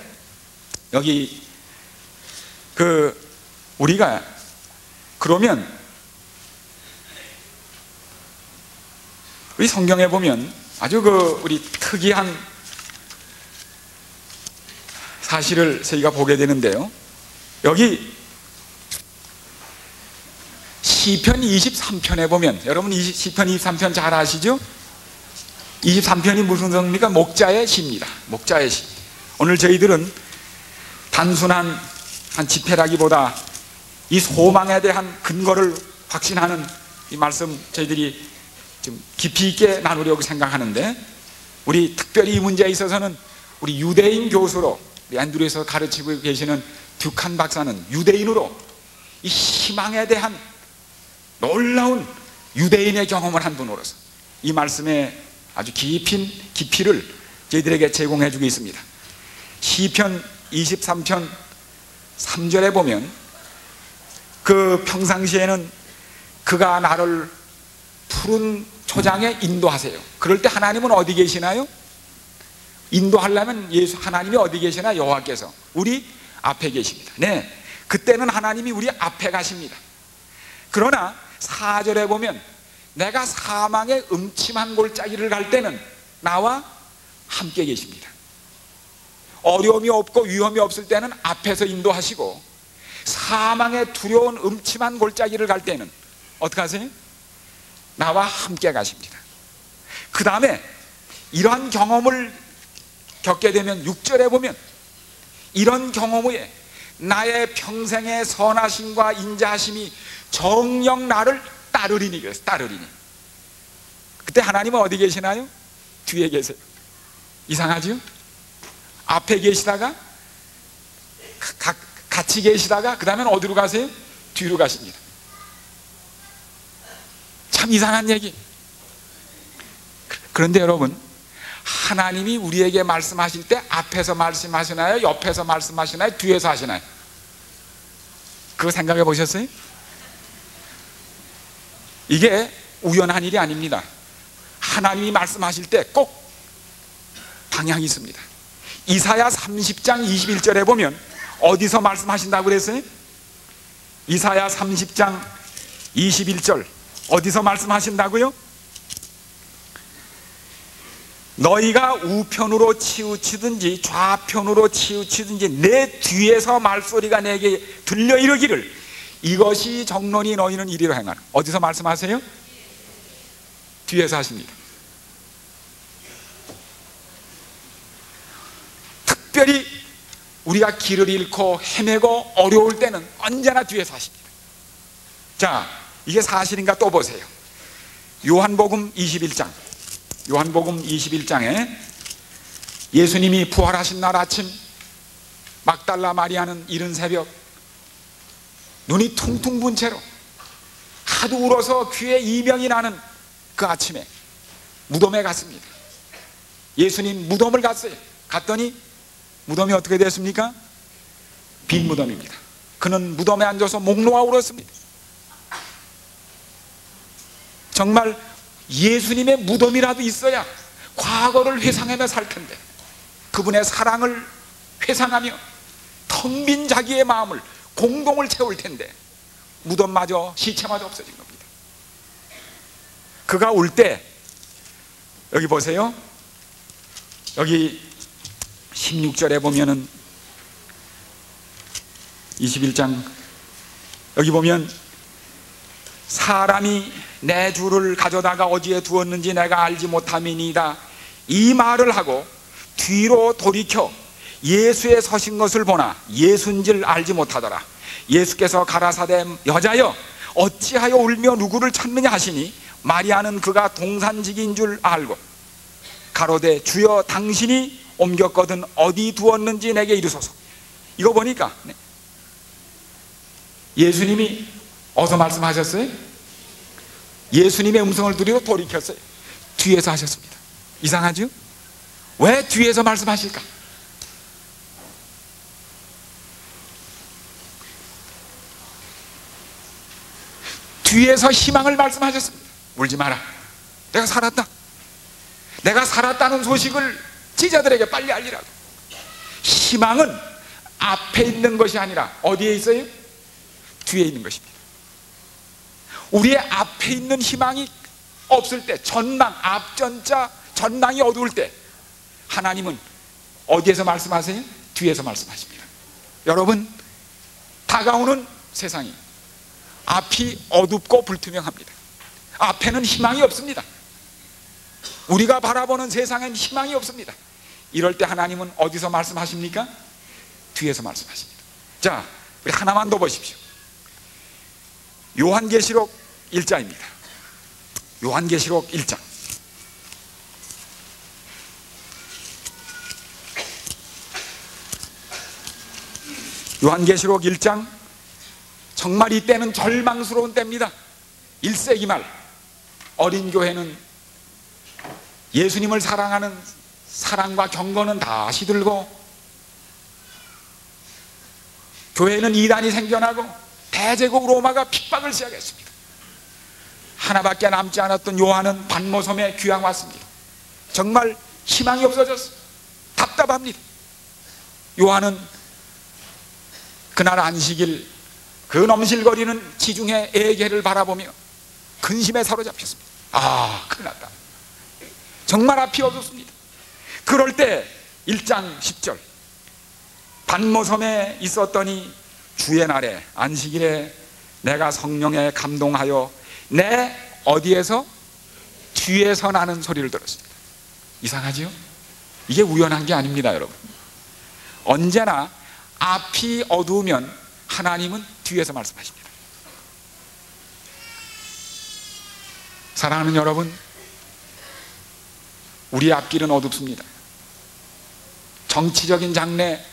A: 여기 우리가 그러면 우리 성경에 보면 아주 우리 특이한 사실을 저희가 보게 되는데요. 여기 시편 23편에 보면, 여러분 시편 23편 잘 아시죠? 23편이 무슨 성입니까? 목자의 시입니다. 목자의 시. 오늘 저희들은 단순한 한 집회라기보다 이 소망에 대한 근거를 확신하는 이 말씀 저희들이 좀 깊이 있게 나누려고 생각하는데, 우리 특별히 이 문제에 있어서는 우리 유대인 교수로 우리 앤드루에서 가르치고 계시는 듀칸 박사는 유대인으로 이 희망에 대한 놀라운 유대인의 경험을 한 분으로서 이 말씀의 아주 깊은 깊이를 저희들에게 제공해 주고 있습니다. 시편 23편 3절에 보면 평상시에는 그가 나를 푸른 초장에 인도하세요. 그럴 때 하나님은 어디 계시나요? 인도하려면 하나님이 어디 계시나? 여호와께서 우리 앞에 계십니다. 네, 그때는 하나님이 우리 앞에 가십니다. 그러나 4절에 보면 내가 사망의 음침한 골짜기를 갈 때는 나와 함께 계십니다. 어려움이 없고 위험이 없을 때는 앞에서 인도하시고, 사망의 두려운 음침한 골짜기를 갈 때는 어떻게 하세요? 나와 함께 가십니다. 그 다음에 이러한 경험을 겪게 되면 6절에 보면 이런 경험 후에 나의 평생의 선하심과 인자하심이 정녕 나를 따르리니, 그래서 따르리니. 그때 하나님은 어디 계시나요? 뒤에 계세요. 이상하죠? 앞에 계시다가 같이 계시다가 그 다음엔 어디로 가세요? 뒤로 가십니다. 참 이상한 얘기. 그런데 여러분, 하나님이 우리에게 말씀하실 때 앞에서 말씀하시나요? 옆에서 말씀하시나요? 뒤에서 하시나요? 그거 생각해 보셨어요? 이게 우연한 일이 아닙니다. 하나님이 말씀하실 때 꼭 방향이 있습니다. 이사야 30장 21절에 보면 어디서 말씀하신다고 그랬어요? 이사야 30장 21절 어디서 말씀하신다고요? 너희가 우편으로 치우치든지 좌편으로 치우치든지 내 뒤에서 말소리가 내게 들려 이르기를 이것이 정론이 너희는 이리로 행하라. 어디서 말씀하세요? 뒤에서 하십니다. 특별히 우리가 길을 잃고 헤매고 어려울 때는 언제나 뒤에서 하십니다. 자, 이게 사실인가 또 보세요. 요한복음 21장, 요한복음 21장에 예수님이 부활하신 날 아침, 막달라 마리아는 이른 새벽 눈이 퉁퉁 분 채로 하도 울어서 귀에 이명이 나는 그 아침에 무덤에 갔습니다. 예수님 무덤을 갔어요. 갔더니 무덤이 어떻게 됐습니까? 빈 무덤입니다. 그는 무덤에 앉아서 목 놓아 울었습니다. 정말 예수님의 무덤이라도 있어야 과거를 회상하며 살 텐데, 그분의 사랑을 회상하며 텅 빈 자기의 마음을, 공동을 채울 텐데 무덤마저, 시체마저 없어진 겁니다. 그가 올 때, 여기 보세요. 여기 16절에 보면은 21장 여기 보면 사람이 내 주를 가져다가 어디에 두었는지 내가 알지 못함이니이다, 이 말을 하고 뒤로 돌이켜 예수의 서신 것을 보나 예수인 줄 알지 못하더라. 예수께서 가라사대 여자여 어찌하여 울며 누구를 찾느냐 하시니 마리아는 그가 동산직인 줄 알고 가로되 주여 당신이 옮겼거든 어디 두었는지 내게 이르소서. 이거 보니까 예수님이 어디서 말씀하셨어요? 예수님의 음성을 들으러 돌이켰어요. 뒤에서 하셨습니다. 이상하죠? 왜 뒤에서 말씀하실까? 뒤에서 희망을 말씀하셨습니다. 울지 마라, 내가 살았다. 내가 살았다는 소식을 제자들에게 빨리 알리라고. 희망은 앞에 있는 것이 아니라 어디에 있어요? 뒤에 있는 것입니다. 우리의 앞에 있는 희망이 없을 때, 전망, 앞전자 전망이 어두울 때 하나님은 어디에서 말씀하세요? 뒤에서 말씀하십니다. 여러분, 다가오는 세상이 앞이 어둡고 불투명합니다. 앞에는 희망이 없습니다. 우리가 바라보는 세상엔 희망이 없습니다. 이럴 때 하나님은 어디서 말씀하십니까? 뒤에서 말씀하십니다. 자, 우리 하나만 더 보십시오. 요한계시록 1장입니다. 요한계시록 1장. 요한계시록 1장, 정말 이때는 절망스러운 때입니다. 1세기 말 어린 교회는 예수님을 사랑하는 사랑과 경건은 다 시들고, 교회는 이단이 생겨나고 대제국 로마가 핍박을 시작했습니다. 하나밖에 남지 않았던 요한은 반모섬에 귀양 왔습니다. 정말 희망이 없어졌어요. 답답합니다. 요한은 그날 안식일 그 넘실거리는 지중해 에게를 바라보며 근심에 사로잡혔습니다. 아, 큰일 났다. 정말 앞이 어둡습니다. 그럴 때 1장 10절, 반모섬에 있었더니 주의 날에 안식일에 내가 성령에 감동하여 내 어디에서? 뒤에서 나는 소리를 들었습니다. 이상하지요? 이게 우연한 게 아닙니다, 여러분. 언제나 앞이 어두우면 하나님은 뒤에서 말씀하십니다. 사랑하는 여러분, 우리 앞길은 어둡습니다. 정치적인 장래,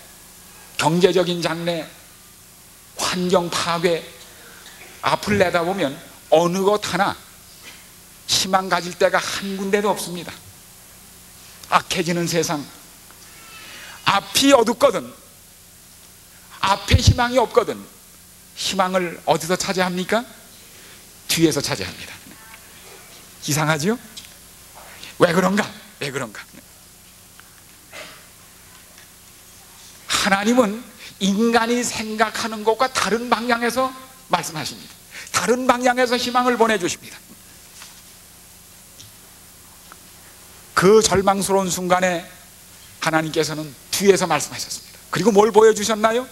A: 경제적인 장래, 환경 파괴, 앞을 내다보면 어느 것 하나 희망 가질 때가 한 군데도 없습니다. 악해지는 세상, 앞이 어둡거든, 앞에 희망이 없거든, 희망을 어디서 찾아야 합니까? 뒤에서 찾아야 합니다. 이상하죠? 왜 그런가? 왜 그런가? 하나님은 인간이 생각하는 것과 다른 방향에서 말씀하십니다. 다른 방향에서 희망을 보내주십니다. 그 절망스러운 순간에 하나님께서는 뒤에서 말씀하셨습니다. 그리고 뭘 보여주셨나요?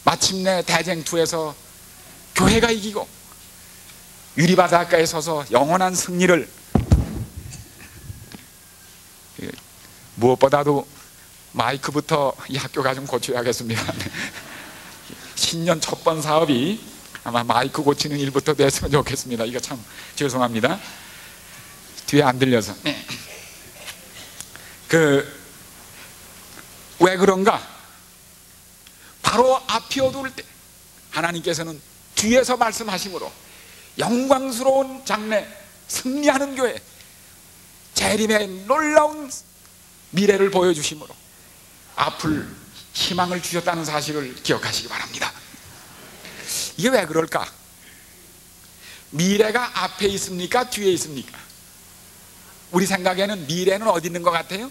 A: 마침내 대쟁투에서 교회가 이기고 유리바닷가에 서서 영원한 승리를, 무엇보다도 마이크부터 이 학교가 좀 고쳐야겠습니다. 신년 첫 번 사업이 아마 마이크 고치는 일부터 됐으면 좋겠습니다. 이거 참 죄송합니다. 뒤에 안 들려서. 왜 그런가? 바로 앞이 어두울 때 하나님께서는 뒤에서 말씀하심으로 영광스러운 장래, 승리하는 교회, 재림의 놀라운 미래를 보여주심으로 앞을 희망을 주셨다는 사실을 기억하시기 바랍니다. 이게 왜 그럴까? 미래가 앞에 있습니까? 뒤에 있습니까? 우리 생각에는 미래는 어디 있는 것 같아요?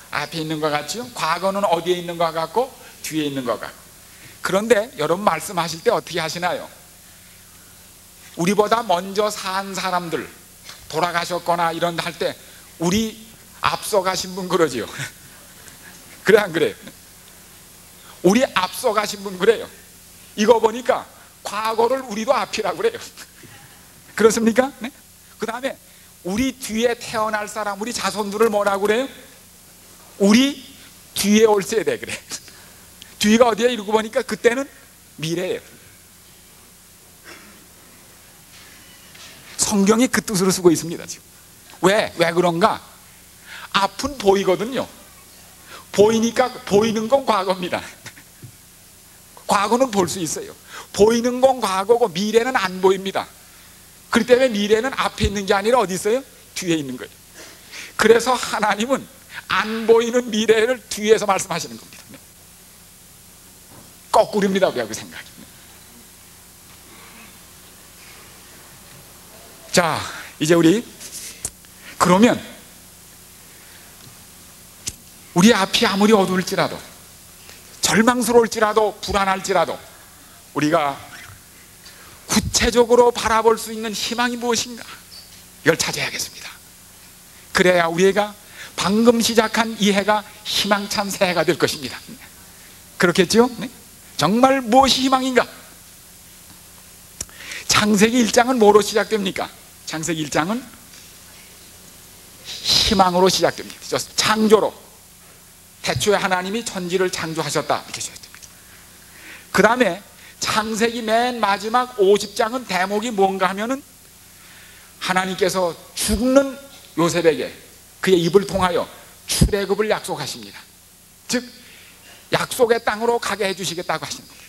A: 앞에 있는 것 같죠? 과거는 어디에 있는 것 같고 뒤에 있는 것 같고. 그런데 여러분 말씀하실 때 어떻게 하시나요? 우리보다 먼저 산 사람들, 돌아가셨거나 이런 할 때 우리 앞서가신 분 그러지요. 그래 안 그래요? 우리 앞서가신 분 그래요. 이거 보니까 과거를 우리도 앞이라고 그래요. 그렇습니까? 네? 그 다음에 우리 뒤에 태어날 사람, 우리 자손들을 뭐라고 그래요? 우리 뒤에 올 세대 그래. 뒤가 어디에 이러고 보니까 그때는 미래예요. 성경이 그 뜻으로 쓰고 있습니다. 지금. 왜 그런가? 앞은 보이거든요. 보이니까 보이는 건 과거입니다. 과거는 볼 수 있어요. 보이는 건 과거고 미래는 안 보입니다. 그렇기 때문에 미래는 앞에 있는 게 아니라 어디 있어요? 뒤에 있는 거예요. 그래서 하나님은 안 보이는 미래를 뒤에서 말씀하시는 겁니다. 거꾸로입니다. 우리하고 생각이. 자, 이제 우리 그러면 우리 앞이 아무리 어두울지라도, 절망스러울지라도, 불안할지라도 우리가 구체적으로 바라볼 수 있는 희망이 무엇인가, 이걸 찾아야겠습니다. 그래야 우리가 방금 시작한 이 해가 희망찬 새해가 될 것입니다. 그렇겠죠? 네? 정말 무엇이 희망인가? 창세기 1장은 뭐로 시작됩니까? 창세기 1장은 희망으로 시작됩니다. 창조로, 태초에 하나님이 천지를 창조하셨다, 이렇게 시작됩니다. 그 다음에 창세기 맨 마지막 50장은 대목이 뭔가 하면은 하나님께서 죽는 요셉에게 그의 입을 통하여 출애굽을 약속하십니다. 즉 약속의 땅으로 가게 해주시겠다고 하시는 겁니다.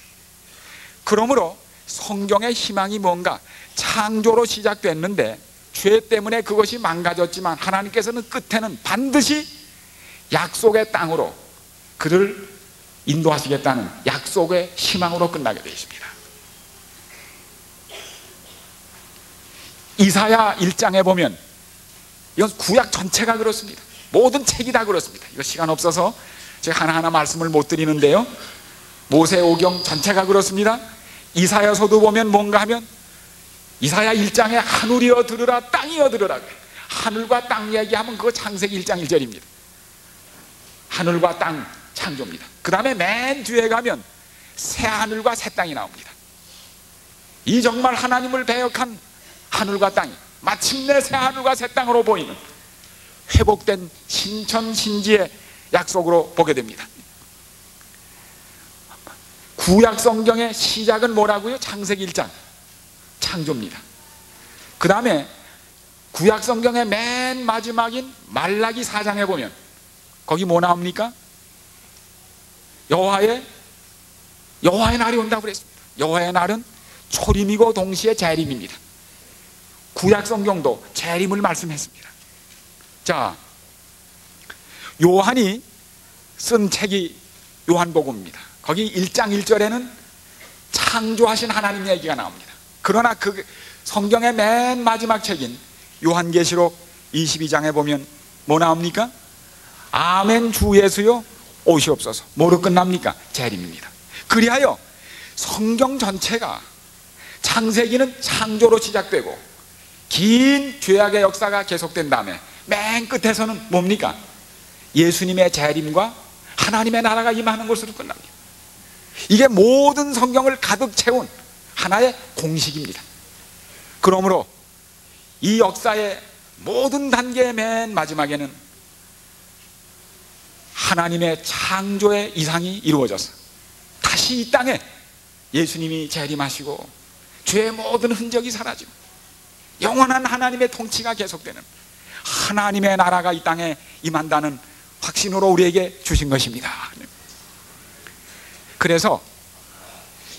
A: 그러므로 성경의 희망이 뭔가? 창조로 시작됐는데 죄 때문에 그것이 망가졌지만 하나님께서는 끝에는 반드시 약속의 땅으로 그를 인도하시겠다는 약속의 희망으로 끝나게 되어 있습니다. 이사야 1장에 보면, 이건 구약 전체가 그렇습니다. 모든 책이 다 그렇습니다. 이거 시간 없어서 제가 하나하나 말씀을 못 드리는데요, 모세오경 전체가 그렇습니다. 이사야서도 보면 뭔가 하면 이사야 1장에 하늘이여 들으라 땅이여 들으라, 하늘과 땅 얘기하면 그거 창세기 1장 1절입니다. 하늘과 땅 창조입니다. 그 다음에 맨 뒤에 가면 새 하늘과 새 땅이 나옵니다. 이 정말 하나님을 배역한 하늘과 땅이 마침내 새 하늘과 새 땅으로 보이는 회복된 신천신지의 약속으로 보게 됩니다. 구약 성경의 시작은 뭐라고요? 창세기 1장 창조입니다. 그 다음에 구약 성경의 맨 마지막인 말라기 4장에 보면 거기 뭐 나옵니까? 여호와의 날이 온다고 그랬습니다. 여호와의 날은 초림이고 동시에 재림입니다. 구약 성경도 재림을 말씀했습니다. 자, 요한이 쓴 책이 요한복음입니다. 거기 1장 1절에는 창조하신 하나님 얘기가 나옵니다. 그러나 그 성경의 맨 마지막 책인 요한계시록 22장에 보면 뭐 나옵니까? 아멘 주 예수여 오시옵소서. 뭐로 끝납니까? 재림입니다. 그리하여 성경 전체가 창세기는 창조로 시작되고 긴 죄악의 역사가 계속된 다음에 맨 끝에서는 뭡니까? 예수님의 재림과 하나님의 나라가 임하는 것으로 끝납니다. 이게 모든 성경을 가득 채운 하나의 공식입니다. 그러므로 이 역사의 모든 단계의 맨 마지막에는 하나님의 창조의 이상이 이루어져서 다시 이 땅에 예수님이 재림하시고 죄의 모든 흔적이 사라지고 영원한 하나님의 통치가 계속되는 하나님의 나라가 이 땅에 임한다는 확신으로 우리에게 주신 것입니다. 그래서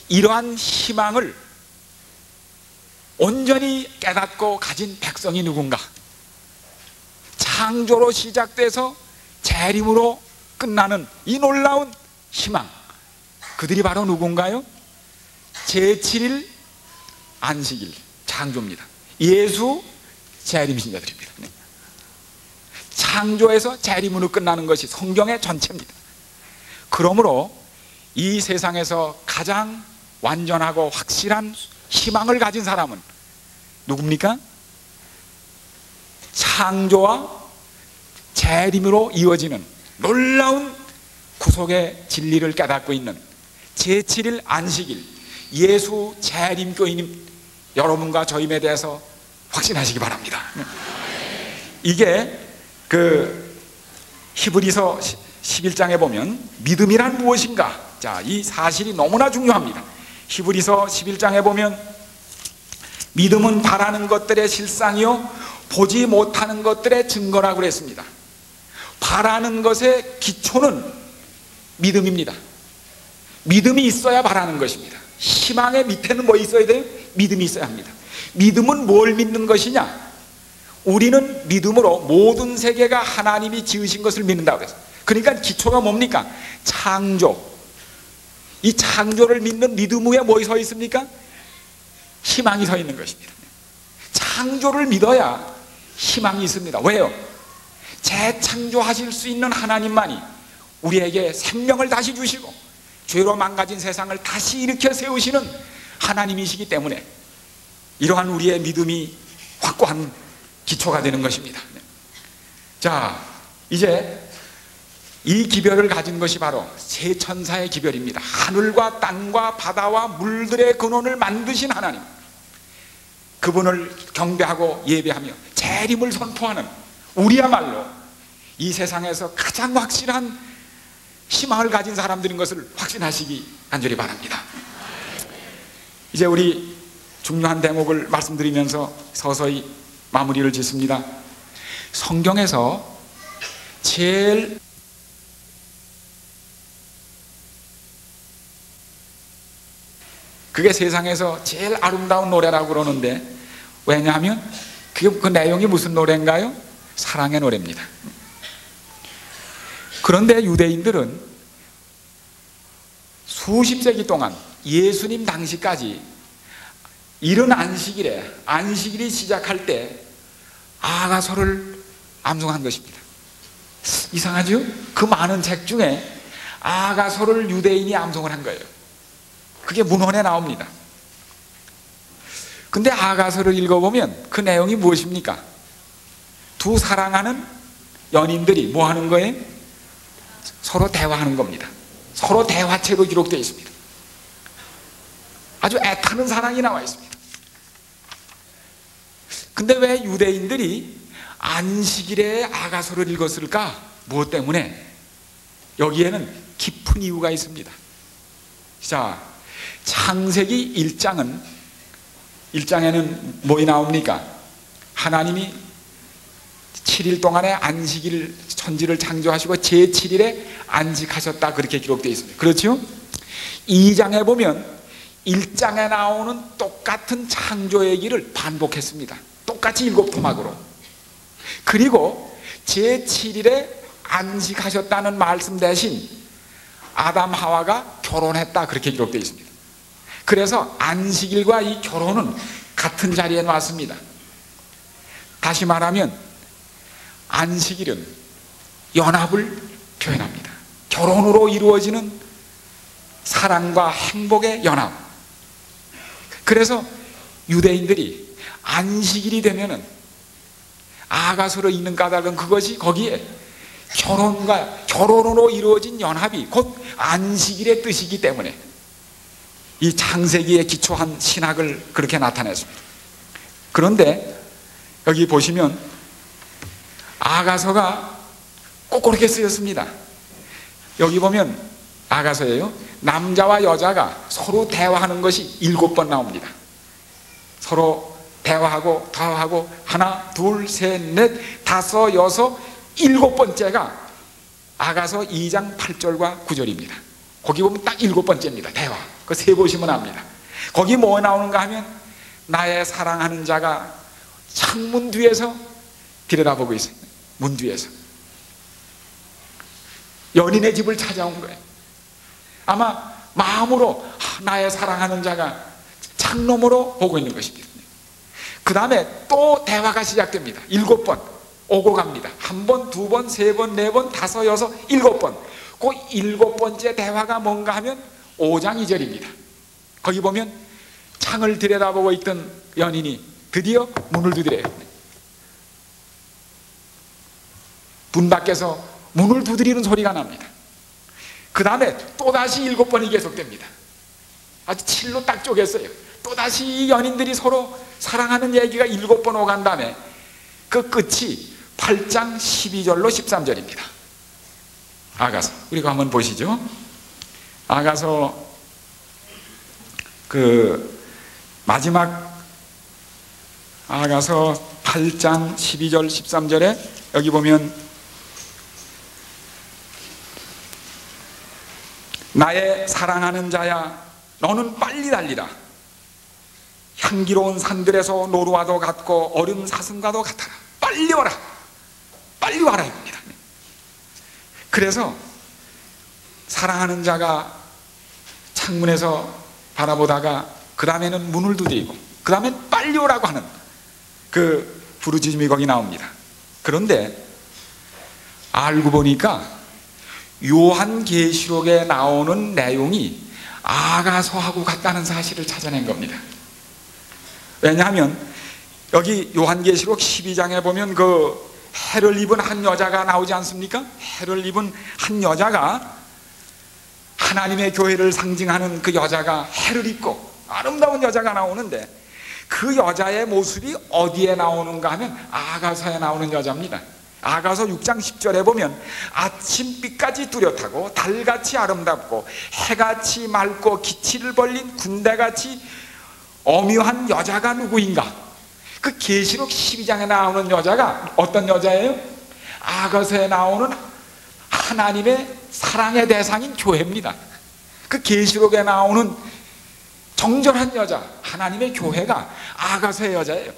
A: 이러한 희망을 온전히 깨닫고 가진 백성이 누군가? 창조로 시작돼서 재림으로 끝나는 이 놀라운 희망, 그들이 바로 누군가요? 제7일 안식일 창조입니다. 예수 재림 신자들입니다. 창조에서 재림으로 끝나는 것이 성경의 전체입니다. 그러므로 이 세상에서 가장 완전하고 확실한 희망을 가진 사람은 누굽니까? 창조와 재림으로 이어지는 놀라운 구속의 진리를 깨닫고 있는 제7일 안식일 예수 재림교인 여러분과 저임에 대해서 확신하시기 바랍니다. 이게 히브리서 11장에 보면 믿음이란 무엇인가? 자, 이 사실이 너무나 중요합니다. 히브리서 11장에 보면 믿음은 바라는 것들의 실상이요 보지 못하는 것들의 증거라고 그랬습니다. 바라는 것의 기초는 믿음입니다. 믿음이 있어야 바라는 것입니다. 희망의 밑에는 뭐 있어야 돼요? 믿음이 있어야 합니다. 믿음은 뭘 믿는 것이냐? 우리는 믿음으로 모든 세계가 하나님이 지으신 것을 믿는다고 그랬어요. 그러니까 기초가 뭡니까? 창조. 이 창조를 믿는 믿음 위에 뭐 서 있습니까? 희망이 서 있는 것입니다. 창조를 믿어야 희망이 있습니다. 왜요? 재창조하실 수 있는 하나님만이 우리에게 생명을 다시 주시고 죄로 망가진 세상을 다시 일으켜 세우시는 하나님이시기 때문에 이러한 우리의 믿음이 확고한 기초가 되는 것입니다. 자, 이제 이 기별을 가진 것이 바로 세 천사의 기별입니다. 하늘과 땅과 바다와 물들의 근원을 만드신 하나님, 그분을 경배하고 예배하며 재림을 선포하는 우리야말로 이 세상에서 가장 확실한 희망을 가진 사람들인 것을 확신하시기 간절히 바랍니다. 이제 우리 중요한 대목을 말씀드리면서 서서히 마무리를 짓습니다. 성경에서 제일 그게 세상에서 제일 아름다운 노래라고 그러는데, 왜냐하면 그 내용이 무슨 노래인가요? 사랑의 노래입니다. 그런데 유대인들은 수십 세기 동안 예수님 당시까지 이른 안식일이 시작할 때 아가서를 암송한 것입니다. 이상하죠? 그 많은 책 중에 아가서를 유대인이 암송을 한 거예요. 그게 문헌에 나옵니다. 근데 아가서를 읽어보면 그 내용이 무엇입니까? 두 사랑하는 연인들이 뭐 하는 거예요? 서로 대화하는 겁니다. 서로 대화체로 기록되어 있습니다. 아주 애타는 사랑이 나와 있습니다. 근데 왜 유대인들이 안식일에 아가서를 읽었을까? 무엇 때문에? 여기에는 깊은 이유가 있습니다. 자, 창세기 1장에는 뭐이 나옵니까? 하나님이 7일 동안의 안식일 천지를 창조하시고 제7일에 안식하셨다, 그렇게 기록되어 있습니다. 그렇죠? 2장에 보면 1장에 나오는 똑같은 창조 얘기를 반복했습니다. 똑같이 7토막으로. 그리고 제7일에 안식하셨다는 말씀 대신 아담 하와가 결혼했다, 그렇게 기록되어 있습니다. 그래서 안식일과 이 결혼은 같은 자리에 놨습니다. 다시 말하면 안식일은 연합을 표현합니다. 결혼으로 이루어지는 사랑과 행복의 연합. 그래서 유대인들이 안식일이 되면은 아가서로 읽는 까닭은 그것이 거기에 결혼으로 이루어진 연합이 곧 안식일의 뜻이기 때문에 이 창세기에 기초한 신학을 그렇게 나타냈습니다. 그런데 여기 보시면 아가서가 꼭 그렇게 쓰였습니다. 여기 보면 아가서예요. 남자와 여자가 서로 대화하는 것이 7번 나옵니다. 서로 대화하고 대화하고 하나, 둘, 셋, 넷, 다섯, 여섯, 일곱 번째가 아가서 2장 8절과 9절입니다. 거기 보면 딱 일곱 번째입니다. 대화. 그거 세보시면 압니다. 거기 뭐 나오는가 하면 나의 사랑하는 자가 창문 뒤에서 들여다보고 있어요. 문 뒤에서 연인의 집을 찾아온 거예요. 아마 마음으로 나의 사랑하는 자가 창너머로 보고 있는 것입니다. 그 다음에 또 대화가 시작됩니다. 7번 오고 갑니다. 1번, 2번, 3번, 4번, 5, 6, 7번. 그 7번째 대화가 뭔가 하면 5장 2절입니다. 거기 보면 창을 들여다보고 있던 연인이 드디어 문을 두드려요. 문 밖에서 문을 두드리는 소리가 납니다. 그 다음에 또다시 7번이 계속됩니다. 아주 칠로 딱 쪼갰어요. 또다시 이 연인들이 서로 사랑하는 얘기가 7번 오간 다음에 그 끝이 8장 12절로 13절입니다. 아가서 우리가 한번 보시죠. 아가서 그 마지막 아가서 8장 12절 13절에 여기 보면 나의 사랑하는 자야 너는 빨리 달리라. 향기로운 산들에서 노루와도 같고 어린 사슴과도 같아라. 빨리 와라. 빨리 와라 입니다. 그래서 사랑하는 자가 창문에서 바라보다가 그 다음에는 문을 두드리고 그 다음엔 빨리 오라고 하는 그 부르짖음이 거기 나옵니다. 그런데 알고 보니까 요한계시록에 나오는 내용이 아가서하고 같다는 사실을 찾아낸 겁니다. 왜냐하면 여기 요한계시록 12장에 보면 그 해를 입은 한 여자가 나오지 않습니까? 해를 입은 한 여자가 하나님의 교회를 상징하는 그 여자가 해를 입고 아름다운 여자가 나오는데 그 여자의 모습이 어디에 나오는가 하면 아가서에 나오는 여자입니다. 아가서 6장 10절에 보면 아침빛까지 뚜렷하고 달같이 아름답고 해같이 맑고 기치를 벌린 군대같이 엄유한 여자가 누구인가? 그 계시록 12장에 나오는 여자가 어떤 여자예요? 아가서에 나오는 하나님의 사랑의 대상인 교회입니다. 그 계시록에 나오는 정결한 여자 하나님의 교회가 아가서의 여자예요.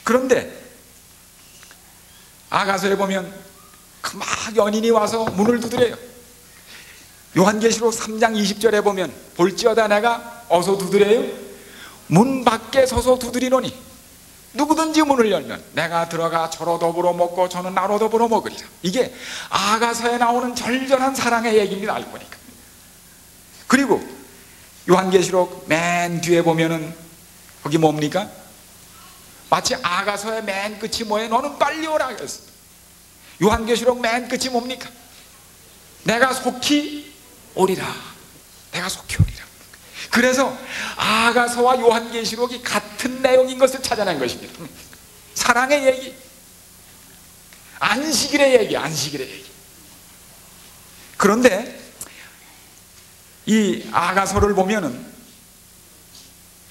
A: 그런데 아가서에 보면 그 막 연인이 와서 문을 두드려요. 요한계시록 3장 20절에 보면 볼지어다 내가 어서 두드려요. 문 밖에 서서 두드리노니 누구든지 문을 열면 내가 들어가 저로 더불어 먹고 저는 나로 더불어 먹으리라. 이게 아가서에 나오는 절절한 사랑의 얘기입니다. 알고 보니까. 그리고 요한계시록 맨 뒤에 보면은 거기 뭡니까? 마치 아가서의 맨 끝이 뭐예요? 너는 빨리 오라 그랬어요. 요한계시록 맨 끝이 뭡니까? 내가 속히 오리라. 내가 속히 오리라. 그래서 아가서와 요한계시록이 같은 내용인 것을 찾아낸 것입니다. 사랑의 얘기, 안식일의 얘기, 안식일의 얘기. 그런데 이 아가서를 보면은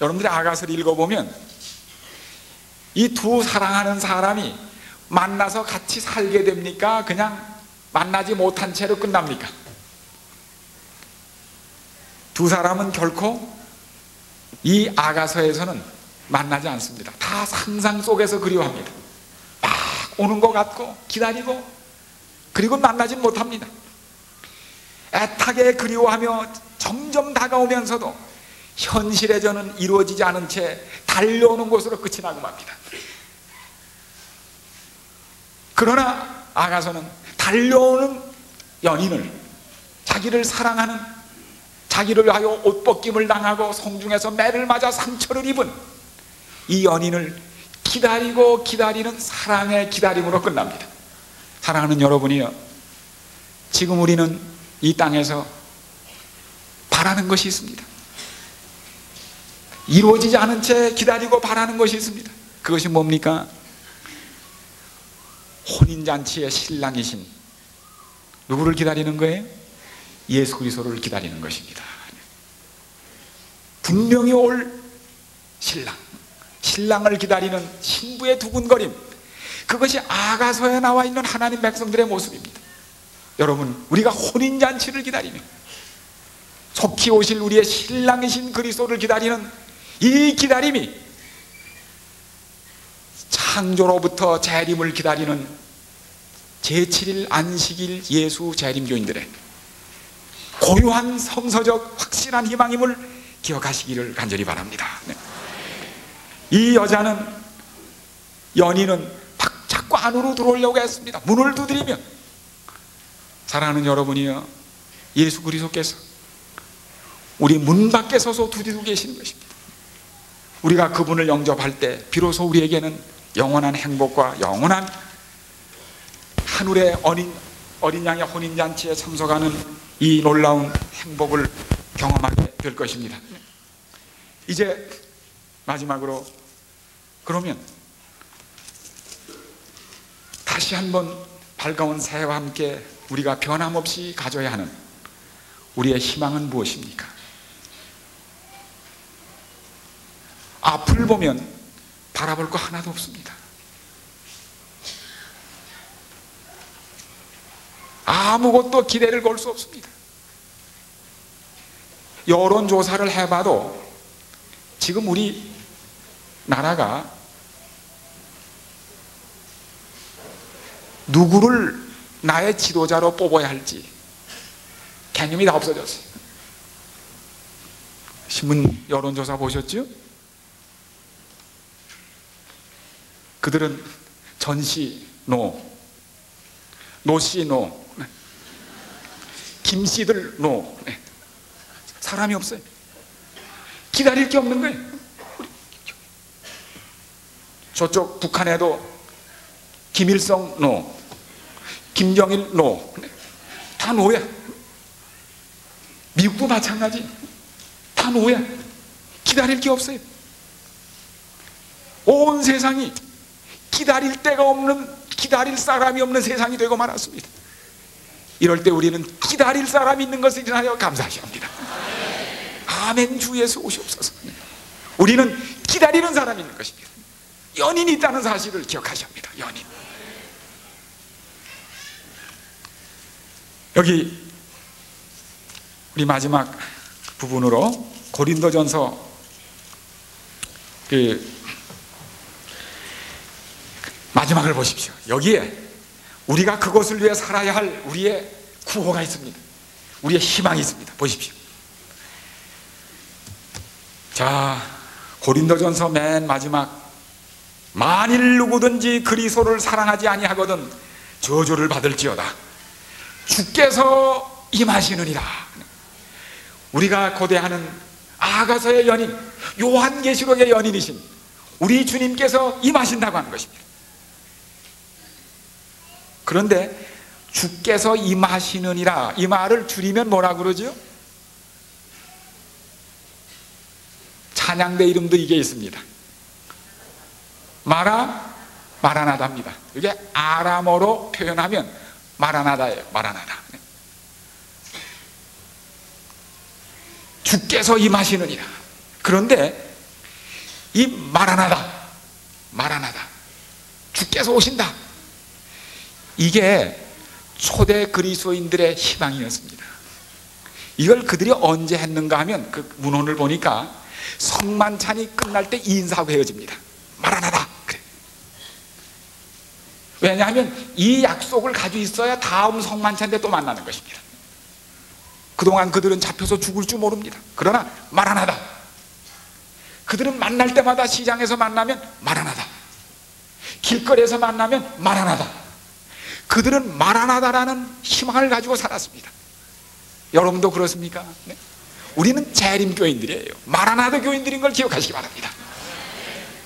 A: 여러분들이 아가서를 읽어보면 이 두 사랑하는 사람이 만나서 같이 살게 됩니까? 그냥 만나지 못한 채로 끝납니까? 두 사람은 결코 이 아가서에서는 만나지 않습니다. 다 상상 속에서 그리워합니다. 막 오는 것 같고 기다리고 그리고 만나지 못합니다. 애타게 그리워하며 점점 다가오면서도 현실의 저는 이루어지지 않은 채 달려오는 곳으로 끝이 나고 맙니다. 그러나 아가서는 달려오는 연인을, 자기를 사랑하는, 자기를 위하여 옷벗김을 당하고 성중에서 매를 맞아 상처를 입은 이 연인을 기다리고 기다리는 사랑의 기다림으로 끝납니다. 사랑하는 여러분이요, 지금 우리는 이 땅에서 바라는 것이 있습니다. 이루어지지 않은 채 기다리고 바라는 것이 있습니다. 그것이 뭡니까? 혼인잔치의 신랑이신 누구를 기다리는 거예요? 예수 그리스도를 기다리는 것입니다. 분명히 올 신랑을 기다리는 신부의 두근거림, 그것이 아가서에 나와 있는 하나님 백성들의 모습입니다. 여러분, 우리가 혼인잔치를 기다리며 속히 오실 우리의 신랑이신 그리스도를 기다리는 이 기다림이 창조로부터 재림을 기다리는 제7일 안식일 예수 재림교인들의 고유한 성서적 확실한 희망임을 기억하시기를 간절히 바랍니다. 이 연인은 자꾸 안으로 들어오려고 했습니다. 문을 두드리며. 사랑하는 여러분이요, 예수 그리스도께서 우리 문 밖에 서서 두드리고 계시는 것입니다. 우리가 그분을 영접할 때 비로소 우리에게는 영원한 행복과 영원한 하늘의 어린 양의 혼인잔치에 참석하는 이 놀라운 행복을 경험하게 될 것입니다. 이제 마지막으로, 그러면 다시 한번 밝아온 새해와 함께 우리가 변함없이 가져야 하는 우리의 희망은 무엇입니까? 앞을 보면 바라볼 거 하나도 없습니다. 아무것도 기대를 걸 수 없습니다. 여론조사를 해봐도 지금 우리 나라가 누구를 나의 지도자로 뽑아야 할지 개념이 다 없어졌어요. 신문 여론조사 보셨죠? 그들은 전씨 노, 노씨 노, 김씨들 노. 사람이 없어요. 기다릴 게 없는 거예요. 저쪽 북한에도 김일성 노, 김정일 노, 다 노야. 미국도 마찬가지, 다 노야. 기다릴 게 없어요. 온 세상이 기다릴 데가 없는, 기다릴 사람이 없는 세상이 되고 말았습니다. 이럴 때 우리는 기다릴 사람이 있는 것을 인하여 감사하셔야 합니다. 아멘. 주 예수 오시옵소서. 우리는 기다리는 사람이 있는 것입니다. 연인이 있다는 사실을 기억하셔야 합니다. 연인. 여기 우리 마지막 부분으로 고린도전서 마지막을 보십시오. 여기에 우리가 그것을 위해 살아야 할 우리의 구호가 있습니다. 우리의 희망이 있습니다. 보십시오. 자, 고린도전서 맨 마지막, 만일 누구든지 그리스도를 사랑하지 아니하거든 저주를 받을지어다. 주께서 임하시느니라. 우리가 고대하는 아가서의 연인, 요한계시록의 연인이신 우리 주님께서 임하신다고 하는 것입니다. 그런데 주께서 임하시느니라, 이 말을 줄이면 뭐라 그러죠? 찬양대 이름도 이게 있습니다. 마라나다입니다. 이게 아람어로 표현하면 마라나다예요. 마라나다. 주께서 임하시느니라. 그런데 이 마라나다, 주께서 오신다, 이게 초대 그리스도인들의 희망이었습니다. 이걸 그들이 언제 했는가 하면 그 문헌을 보니까 성만찬이 끝날 때 인사하고 헤어집니다. 마라나다. 그래. 왜냐하면 이 약속을 가지고 있어야 다음 성만찬 때 또 만나는 것입니다. 그동안 그들은 잡혀서 죽을 줄 모릅니다. 그러나 마라나다. 그들은 만날 때마다, 시장에서 만나면 마라나다, 길거리에서 만나면 마라나다. 그들은 마라나다라는 희망을 가지고 살았습니다. 여러분도 그렇습니까? 네? 우리는 재림교인들이에요. 마라나다 교인들인 걸 기억하시기 바랍니다.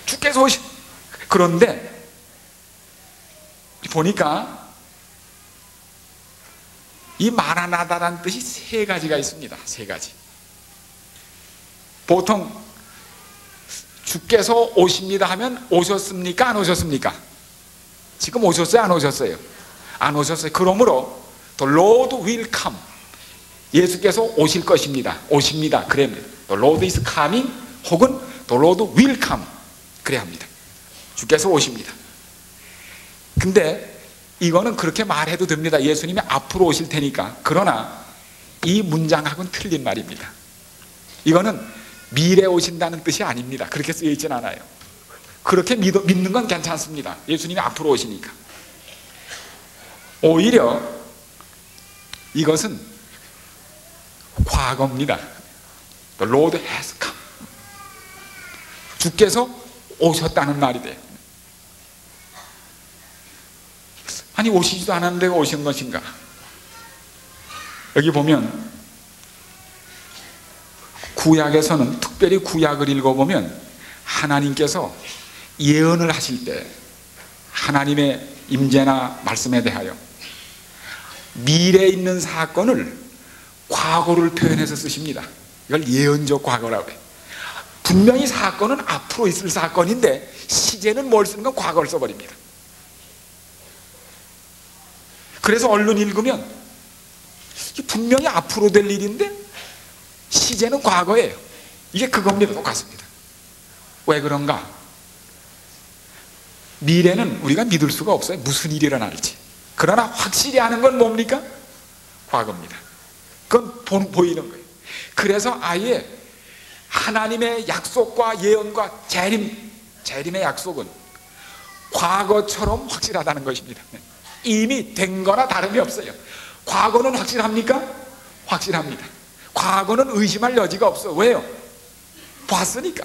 A: 주께서 오시. 그런데 보니까 이 마라나다라는 뜻이 세 가지가 있습니다. 세 가지. 보통 주께서 오십니다 하면 오셨습니까? 안 오셨습니까? 지금 오셨어요? 안 오셨어요? 안 오셨어요. 그러므로 The Lord will come, 예수께서 오실 것입니다, 오십니다, 그럽니다. The Lord is coming, 혹은 The Lord will come. 그래야 합니다. 주께서 오십니다. 근데 이거는 그렇게 말해도 됩니다. 예수님이 앞으로 오실 테니까. 그러나 이 문장하고는 틀린 말입니다. 이거는 미래에 오신다는 뜻이 아닙니다. 그렇게 쓰여 있진 않아요. 그렇게 믿는 건 괜찮습니다. 예수님이 앞으로 오시니까. 오히려 이것은 과거입니다. The Lord has come. 주께서 오셨다는 말이 돼요. 아니, 오시지도 않았는데 오신 것인가? 여기 보면 구약에서는, 특별히 구약을 읽어보면 하나님께서 예언을 하실 때 하나님의 임재나 말씀에 대하여 미래에 있는 사건을 과거를 표현해서 쓰십니다. 이걸 예언적 과거라고 해요. 분명히 사건은 앞으로 있을 사건인데 시제는 뭘 쓰는 건 과거를 써버립니다. 그래서 얼른 읽으면 분명히 앞으로 될 일인데 시제는 과거예요. 이게 그겁니다. 똑같습니다. 왜 그런가? 미래는 우리가 믿을 수가 없어요. 무슨 일이 일어날지. 그러나 확실히 아는 건 뭡니까? 과거입니다. 그건 보이는 거예요. 그래서 아예 하나님의 약속과 예언과 재림의 약속은 과거처럼 확실하다는 것입니다. 이미 된 거나 다름이 없어요. 과거는 확실합니까? 확실합니다. 과거는 의심할 여지가 없어요. 왜요? 봤으니까.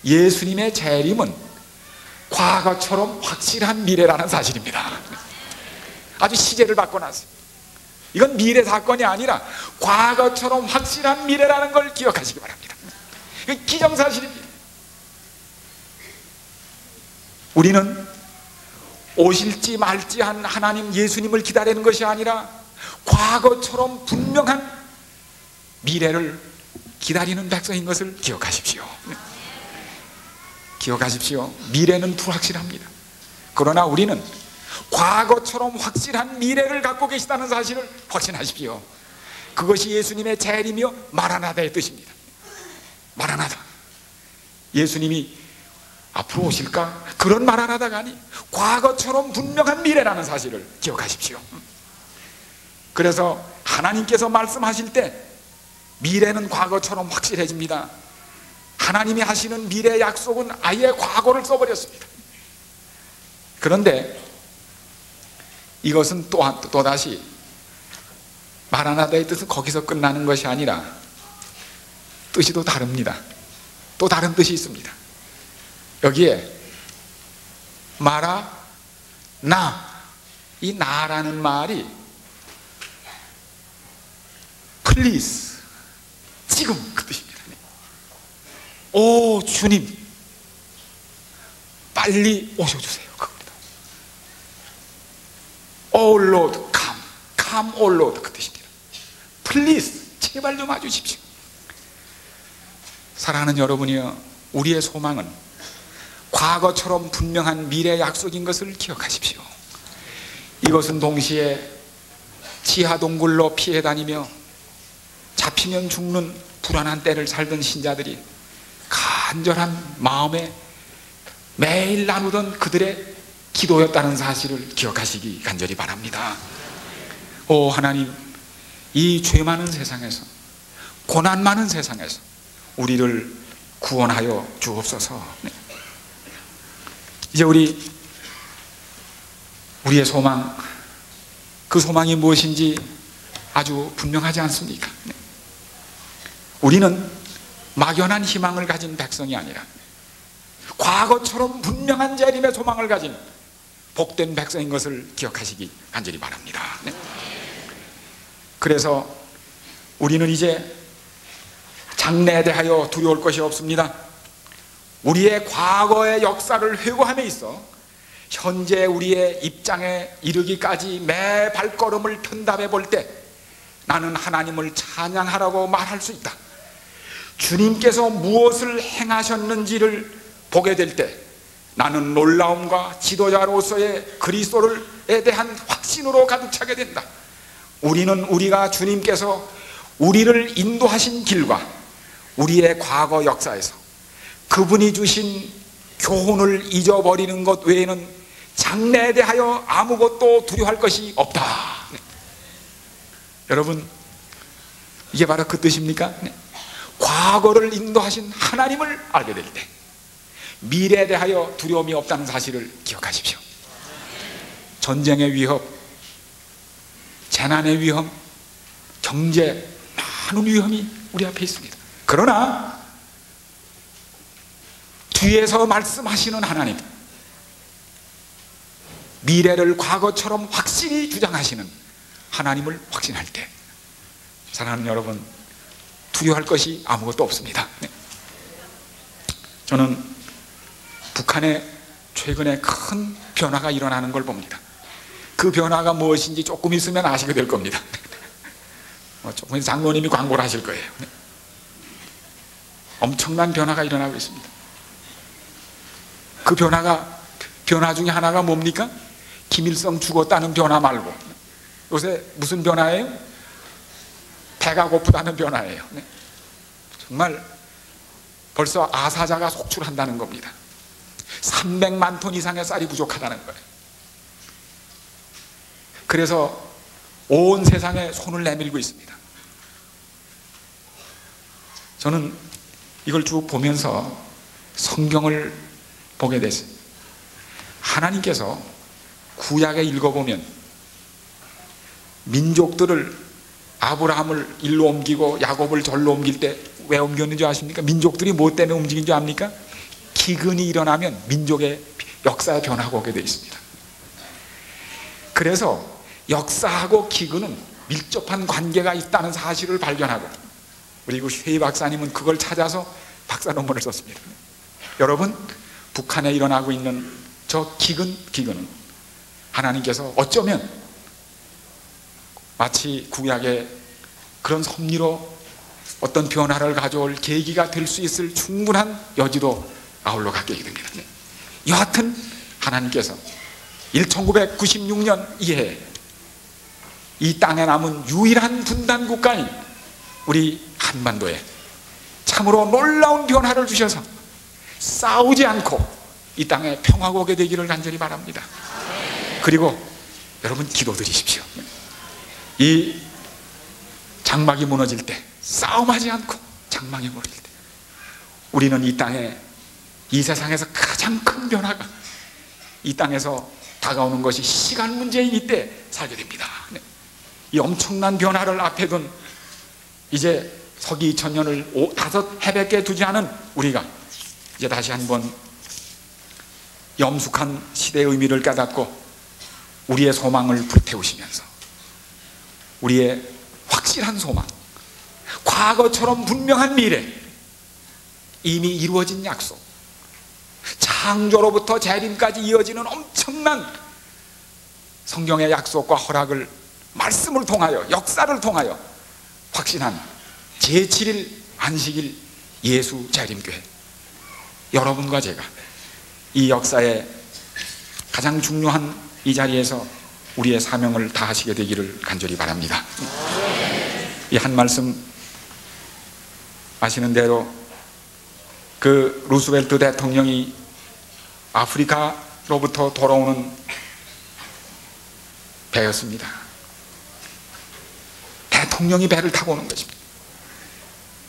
A: 예수님의 재림은 과거처럼 확실한 미래라는 사실입니다. 아주 시제를 바꿔놨어요. 이건 미래 사건이 아니라 과거처럼 확실한 미래라는 걸 기억하시기 바랍니다. 이건 기정사실입니다. 우리는 오실지 말지 한 하나님 예수님을 기다리는 것이 아니라 과거처럼 분명한 미래를 기다리는 백성인 것을 기억하십시오. 기억하십시오. 미래는 불확실합니다. 그러나 우리는 과거처럼 확실한 미래를 갖고 계시다는 사실을 확신하십시오. 그것이 예수님의 재림이요 마라나다의 뜻입니다. 마라나다. 예수님이 앞으로 오실까? 그런 마라나다가 아니, 과거처럼 분명한 미래라는 사실을 기억하십시오. 그래서 하나님께서 말씀하실 때 미래는 과거처럼 확실해집니다. 하나님이 하시는 미래 약속은 아예 과거를 써버렸습니다. 그런데 이것은 또다시 마라나다의 뜻은 거기서 끝나는 것이 아니라 뜻이 또 다릅니다. 또 다른 뜻이 있습니다. 여기에 이 나라는 말이 please, 지금 그 뜻입니다. 오 주님 빨리 오셔주세요, 그겁니다. Oh Lord, come, oh Lord, 그 뜻입니다. Please, 제발 좀 와주십시오. 사랑하는 여러분이여, 우리의 소망은 과거처럼 분명한 미래 약속인 것을 기억하십시오. 이것은 동시에 지하 동굴로 피해 다니며 잡히면 죽는 불안한 때를 살던 신자들이 간절한 마음에 매일 나누던 그들의 기도였다는 사실을 기억하시기 간절히 바랍니다. 오 하나님, 이 죄 많은 세상에서, 고난 많은 세상에서 우리를 구원하여 주옵소서. 이제 우리의 소망, 그 소망이 무엇인지 아주 분명하지 않습니까? 우리는 막연한 희망을 가진 백성이 아니라 과거처럼 분명한 재림의 소망을 가진 복된 백성인 것을 기억하시기 간절히 바랍니다. 그래서 우리는 이제 장래에 대하여 두려울 것이 없습니다. 우리의 과거의 역사를 회고함에 있어 현재 우리의 입장에 이르기까지 매 발걸음을 편답해 볼 때 나는 하나님을 찬양하라고 말할 수 있다. 주님께서 무엇을 행하셨는지를 보게 될 때 나는 놀라움과 지도자로서의 그리스도에 대한 확신으로 가득 차게 된다. 우리가 주님께서 우리를 인도하신 길과 우리의 과거 역사에서 그분이 주신 교훈을 잊어버리는 것 외에는 장래에 대하여 아무것도 두려워할 것이 없다. 네. 여러분, 이게 바로 그 뜻입니까? 네. 과거를 인도하신 하나님을 알게 될 때 미래에 대하여 두려움이 없다는 사실을 기억하십시오. 전쟁의 위협, 재난의 위험, 경제, 많은 위험이 우리 앞에 있습니다. 그러나 뒤에서 말씀하시는 하나님, 미래를 과거처럼 확실히 주장하시는 하나님을 확신할 때, 사랑하는 여러분, 두려워할 것이 아무것도 없습니다. 네. 저는 북한에 최근에 큰 변화가 일어나는 걸 봅니다. 그 변화가 무엇인지 조금 있으면 아시게 될 겁니다. 조금 있으면 장로님이 광고를 하실 거예요. 네. 엄청난 변화가 일어나고 있습니다. 그 변화 중에 하나가 뭡니까? 김일성 죽었다는 변화 말고 요새 무슨 변화예요? 배가 고프다는 변화예요. 네. 정말 벌써 아사자가 속출한다는 겁니다. 300만 톤 이상의 쌀이 부족하다는 거예요. 그래서 온 세상에 손을 내밀고 있습니다. 저는 이걸 쭉 보면서 성경을 보게 됐어요. 하나님께서 구약에 읽어보면 민족들을 아브라함을 일로 옮기고 야곱을 절로 옮길 때 왜 옮겼는지 아십니까? 민족들이 뭐 때문에 움직인 줄 압니까? 기근이 일어나면 민족의 역사의 변화가 오게 되어 있습니다. 그래서 역사하고 기근은 밀접한 관계가 있다는 사실을 발견하고, 그리고 쉐이 박사님은 그걸 찾아서 박사 논문을 썼습니다. 여러분, 북한에 일어나고 있는 저 기근은 하나님께서 어쩌면 마치 구약의 그런 섭리로 어떤 변화를 가져올 계기가 될 수 있을 충분한 여지도 아울러 갖게 됩니다. 여하튼 하나님께서 1996년 이해 이 땅에 남은 유일한 분단 국가인 우리 한반도에 참으로 놀라운 변화를 주셔서 싸우지 않고 이 땅에 평화가 오게 되기를 간절히 바랍니다. 그리고 여러분, 기도드리십시오. 이 장막이 무너질 때, 싸움하지 않고 장막이 무너질 때, 우리는 이 땅에, 이 세상에서 가장 큰 변화가 이 땅에서 다가오는 것이 시간 문제인 이때 살게 됩니다. 이 엄청난 변화를 앞에 둔 이제 서기 2000년을 다섯 해밖에 두지 않은 우리가 이제 다시 한번 엄숙한 시대의 의미를 깨닫고 우리의 소망을 불태우시면서 우리의 확실한 소망, 과거처럼 분명한 미래, 이미 이루어진 약속, 창조로부터 재림까지 이어지는 엄청난 성경의 약속과 허락을 말씀을 통하여, 역사를 통하여 확신한 제7일 안식일 예수 재림교회, 여러분과 제가 이 역사의 가장 중요한 이 자리에서 우리의 사명을 다하시게 되기를 간절히 바랍니다. 이 한 말씀 아시는 대로 그 루스벨트 대통령이 아프리카로부터 돌아오는 배였습니다. 대통령이 배를 타고 오는 것입니다.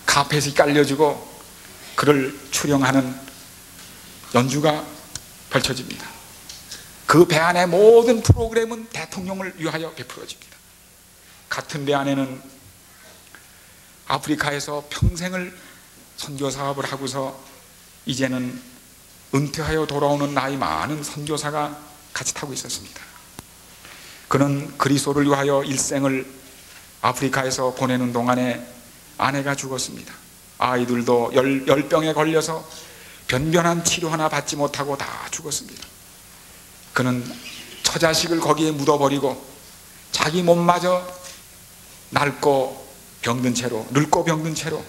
A: 카펫이 깔려지고 그를 출영하는 연주가 펼쳐집니다. 그 배 안의 모든 프로그램은 대통령을 위하여 베풀어집니다. 같은 배 안에는 아프리카에서 평생을 선교 사업을 하고서 이제는 은퇴하여 돌아오는 나이 많은 선교사가 같이 타고 있었습니다. 그는 그리스도를 위하여 일생을 아프리카에서 보내는 동안에 아내가 죽었습니다. 아이들도 열병에 걸려서 변변한 치료 하나 받지 못하고 다 죽었습니다. 그는 처자식을 거기에 묻어버리고 자기 몸마저 늙고 병든 채로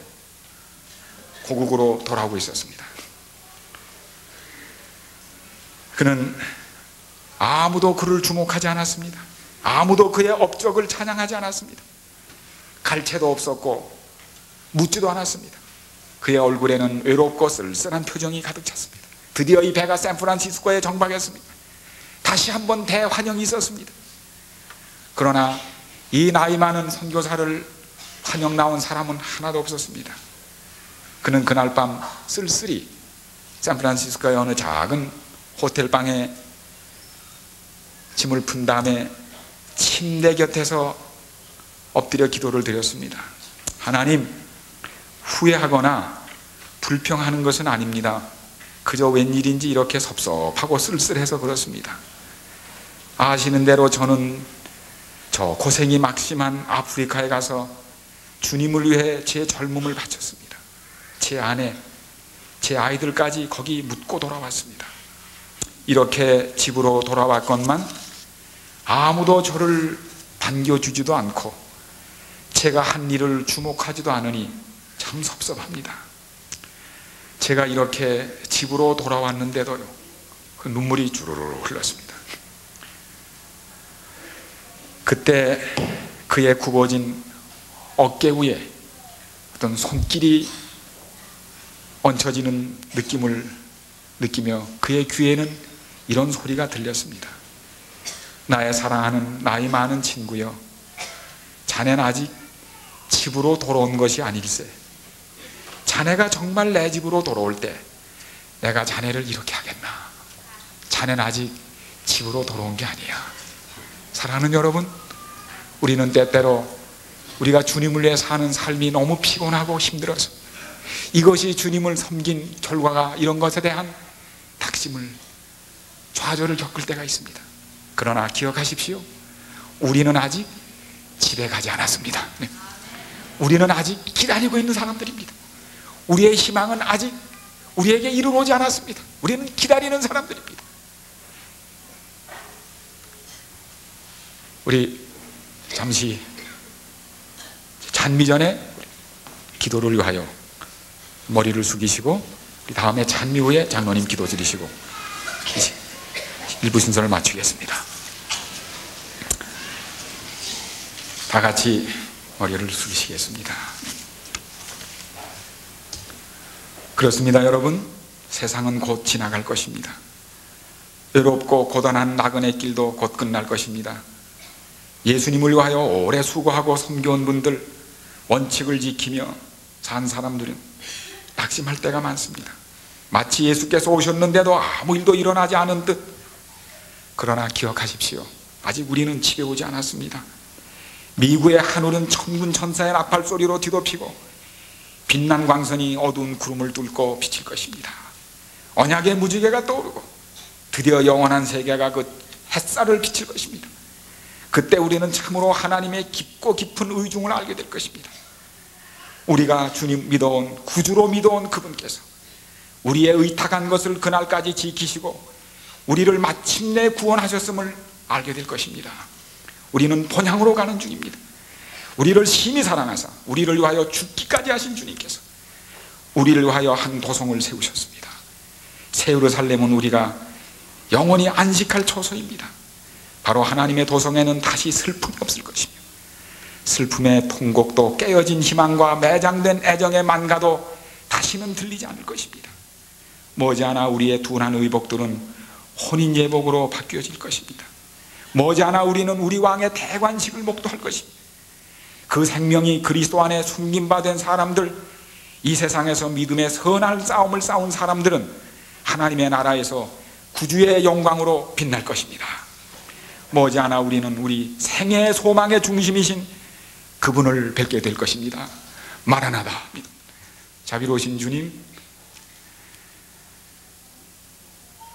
A: 고국으로 돌아오고 있었습니다. 그는 아무도 그를 주목하지 않았습니다. 아무도 그의 업적을 찬양하지 않았습니다. 갈 채도 없었고 묻지도 않았습니다. 그의 얼굴에는 외롭고 쓸쓸한 표정이 가득 찼습니다. 드디어 이 배가 샌프란시스코에 정박했습니다. 다시 한번 대환영이 있었습니다. 그러나 이 나이 많은 선교사를 환영 나온 사람은 하나도 없었습니다. 그는 그날 밤 쓸쓸히 샌프란시스코의 어느 작은 호텔방에 짐을 푼 다음에 침대 곁에서 엎드려 기도를 드렸습니다. 하나님, 후회하거나 불평하는 것은 아닙니다. 그저 웬일인지 이렇게 섭섭하고 쓸쓸해서 그렇습니다. 아시는 대로 저는 저 고생이 막심한 아프리카에 가서 주님을 위해 제 젊음을 바쳤습니다. 제 아내, 제 아이들까지 거기 묻고 돌아왔습니다. 이렇게 집으로 돌아왔건만 아무도 저를 반겨주지도 않고 제가 한 일을 주목하지도 않으니 참 섭섭합니다. 제가 이렇게 집으로 돌아왔는데도요, 그 눈물이 주르르 흘렀습니다. 그때 그의 굽어진 어깨 위에 어떤 손길이 얹혀지는 느낌을 느끼며 그의 귀에는 이런 소리가 들렸습니다. 나의 사랑하는 나이 많은 친구여, 자네는 아직 집으로 돌아온 것이 아닐세. 자네가 정말 내 집으로 돌아올 때 내가 자네를 이렇게 하겠나. 자네는 아직 집으로 돌아온 게 아니야. 사랑하는 여러분, 우리는 때때로 우리가 주님을 위해 사는 삶이 너무 피곤하고 힘들어서 이것이 주님을 섬긴 결과가 이런 것에 대한 낙심을, 좌절을 겪을 때가 있습니다. 그러나 기억하십시오. 우리는 아직 집에 가지 않았습니다. 네. 우리는 아직 기다리고 있는 사람들입니다. 우리의 희망은 아직 우리에게 이르러오지 않았습니다. 우리는 기다리는 사람들입니다. 우리 잠시 찬미 전에 기도를 위하여 머리를 숙이시고, 우리 다음에 찬미 후에 장로님 기도 드리시고 일부 순서를 마치겠습니다. 다 같이 머리를 숙이시겠습니다. 그렇습니다. 여러분, 세상은 곧 지나갈 것입니다. 외롭고 고단한 나그네 길도 곧 끝날 것입니다. 예수님을 위하여 오래 수고하고 섬겨온 분들, 원칙을 지키며 산 사람들은 낙심할 때가 많습니다. 마치 예수께서 오셨는데도 아무 일도 일어나지 않은 듯. 그러나 기억하십시오. 아직 우리는 집에 오지 않았습니다. 미국의 하늘은 천군 천사의 나팔 소리로 뒤덮이고 빛난 광선이 어두운 구름을 뚫고 비칠 것입니다. 언약의 무지개가 떠오르고 드디어 영원한 세계가 그 햇살을 비칠 것입니다. 그때 우리는 참으로 하나님의 깊고 깊은 의중을 알게 될 것입니다. 우리가 주님 믿어온, 구주로 믿어온 그분께서 우리의 의탁한 것을 그날까지 지키시고 우리를 마침내 구원하셨음을 알게 될 것입니다. 우리는 본향으로 가는 중입니다. 우리를 심히 사랑하사 우리를 위하여 죽기까지 하신 주님께서 우리를 위하여 한 도성을 세우셨습니다. 새 예루살렘은 우리가 영원히 안식할 처소입니다. 바로 하나님의 도성에는 다시 슬픔이 없을 것이며 슬픔의 통곡도 깨어진 희망과 매장된 애정의 만가도 다시는 들리지 않을 것입니다. 머지않아 우리의 둔한 의복들은 혼인 예복으로 바뀌어질 것입니다. 머지않아 우리는 우리 왕의 대관식을 목도할 것입니다. 그 생명이 그리스도 안에 숨김받은 사람들, 이 세상에서 믿음의 선한 싸움을 싸운 사람들은 하나님의 나라에서 구주의 영광으로 빛날 것입니다. 머지않아 우리는 우리 생애의 소망의 중심이신 그분을 뵙게 될 것입니다. 마라나다. 자비로우신 주님,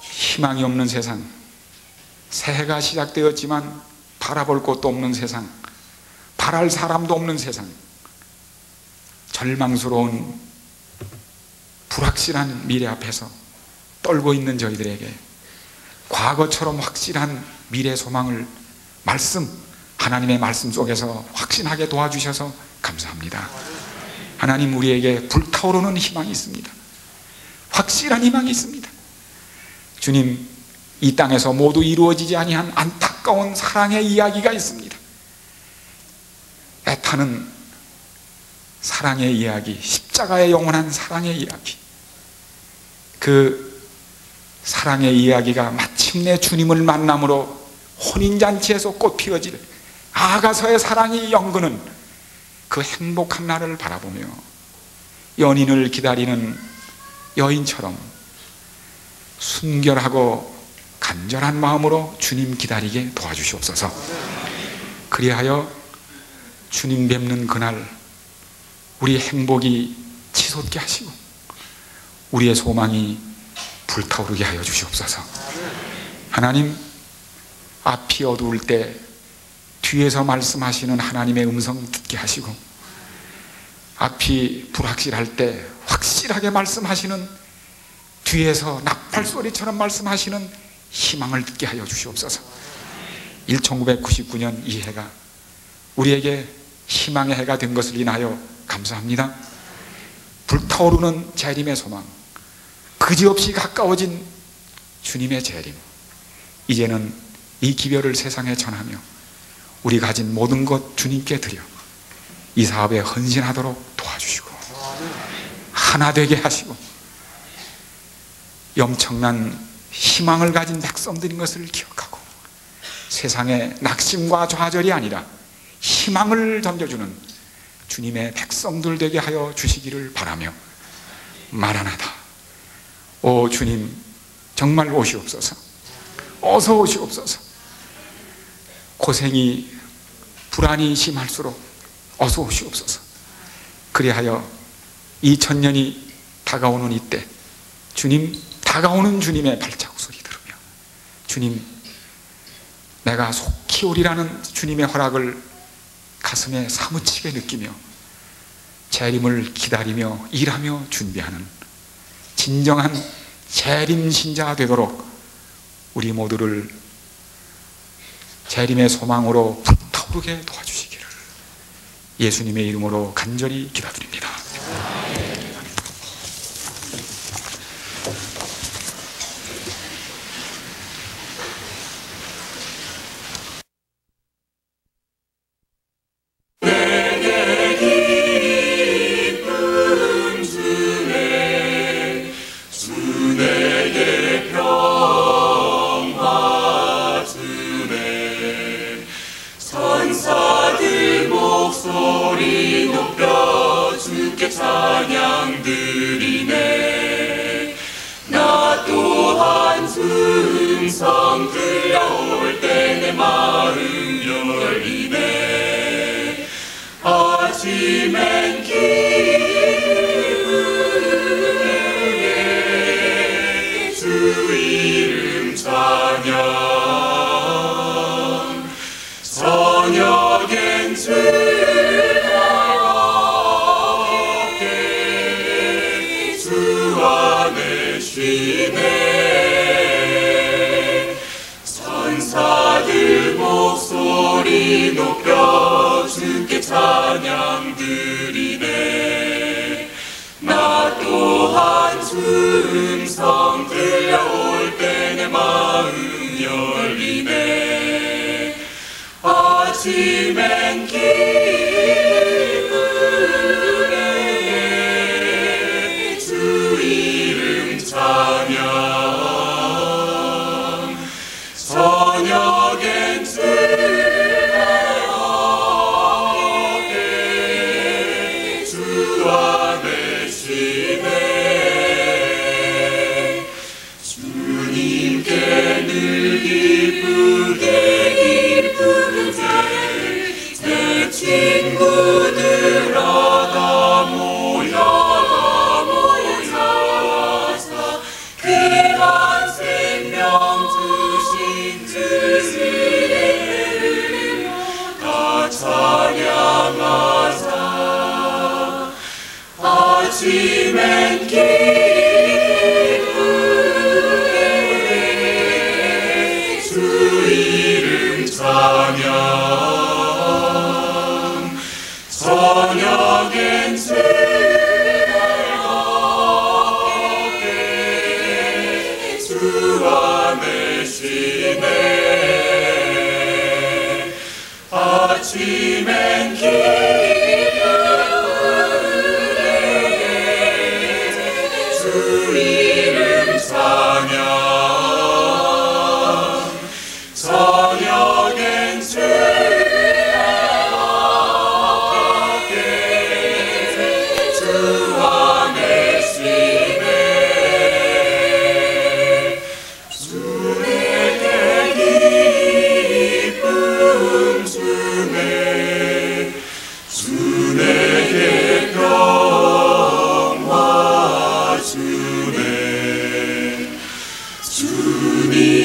A: 희망이 없는 세상, 새해가 시작되었지만 바라볼 곳도 없는 세상, 바랄 사람도 없는 세상, 절망스러운 불확실한 미래 앞에서 떨고 있는 저희들에게 과거처럼 확실한 미래 소망을 하나님의 말씀 속에서 확신하게 도와주셔서 감사합니다. 하나님, 우리에게 불타오르는 희망이 있습니다. 확실한 희망이 있습니다. 주님, 이 땅에서 모두 이루어지지 아니한 안타까운 사랑의 이야기가 있습니다. 애타는 사랑의 이야기, 십자가의 영원한 사랑의 이야기, 그 사랑의 이야기가 마침내 주님을 만남으로 혼인잔치에서 꽃 피어질 아가서의 사랑이 연근은 그 행복한 날을 바라보며 연인을 기다리는 여인처럼 순결하고 간절한 마음으로 주님 기다리게 도와주시옵소서. 그리하여 주님 뵙는 그날 우리 행복이 치솟게 하시고 우리의 소망이 불타오르게 하여 주시옵소서. 하나님, 앞이 어두울 때 뒤에서 말씀하시는 하나님의 음성 듣게 하시고, 앞이 불확실할 때 확실하게 말씀하시는, 뒤에서 나팔소리처럼 말씀하시는 희망을 듣게 하여 주시옵소서. 1999년 이 해가 우리에게 희망의 해가 된 것을 인하여 감사합니다. 불타오르는 재림의 소망, 그지없이 가까워진 주님의 재림, 이제는 이 기별을 세상에 전하며 우리 가진 모든 것 주님께 드려 이 사업에 헌신하도록 도와주시고 하나 되게 하시고 엄청난 희망을 가진 백성들인 것을 기억하고 세상에 낙심과 좌절이 아니라 희망을 던져주는 주님의 백성들 되게 하여 주시기를 바라며, 마라나다, 오 주님 정말 오시옵소서. 어서 오시옵소서. 고생이 불안이 심할수록 어서 오시옵소서. 그리하여 2000년이 다가오는 이때 주님, 다가오는 주님의 발자국 소리 들으며 주님, 내가 속히 오리라는 주님의 허락을 가슴에 사무치게 느끼며 재림을 기다리며 일하며 준비하는 진정한 재림 신자가 되도록 우리 모두를 재림의 소망으로 불타오르게 도와주시기를 예수님의 이름으로 간절히 기도드립니다.
B: 천사들 목소리 높여 주께 찬양 드리네. 나 또한 주 음성 들려올 때 내 마음 열리네. 아침엔 기쁘게 주 이름 찬양. 저녁엔 즐겁게 주 안에 쉬네. 주님께 늘 기쁘게 내 친구들아 다 모여서 귀한 생명 주신 주님을 다 찬양하자. 아침엔 기쁘게 주 이름 찬양. 저녁엔 즐겁게 주 안에 쉬네. 아침엔 기쁘게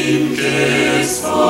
B: 주님께서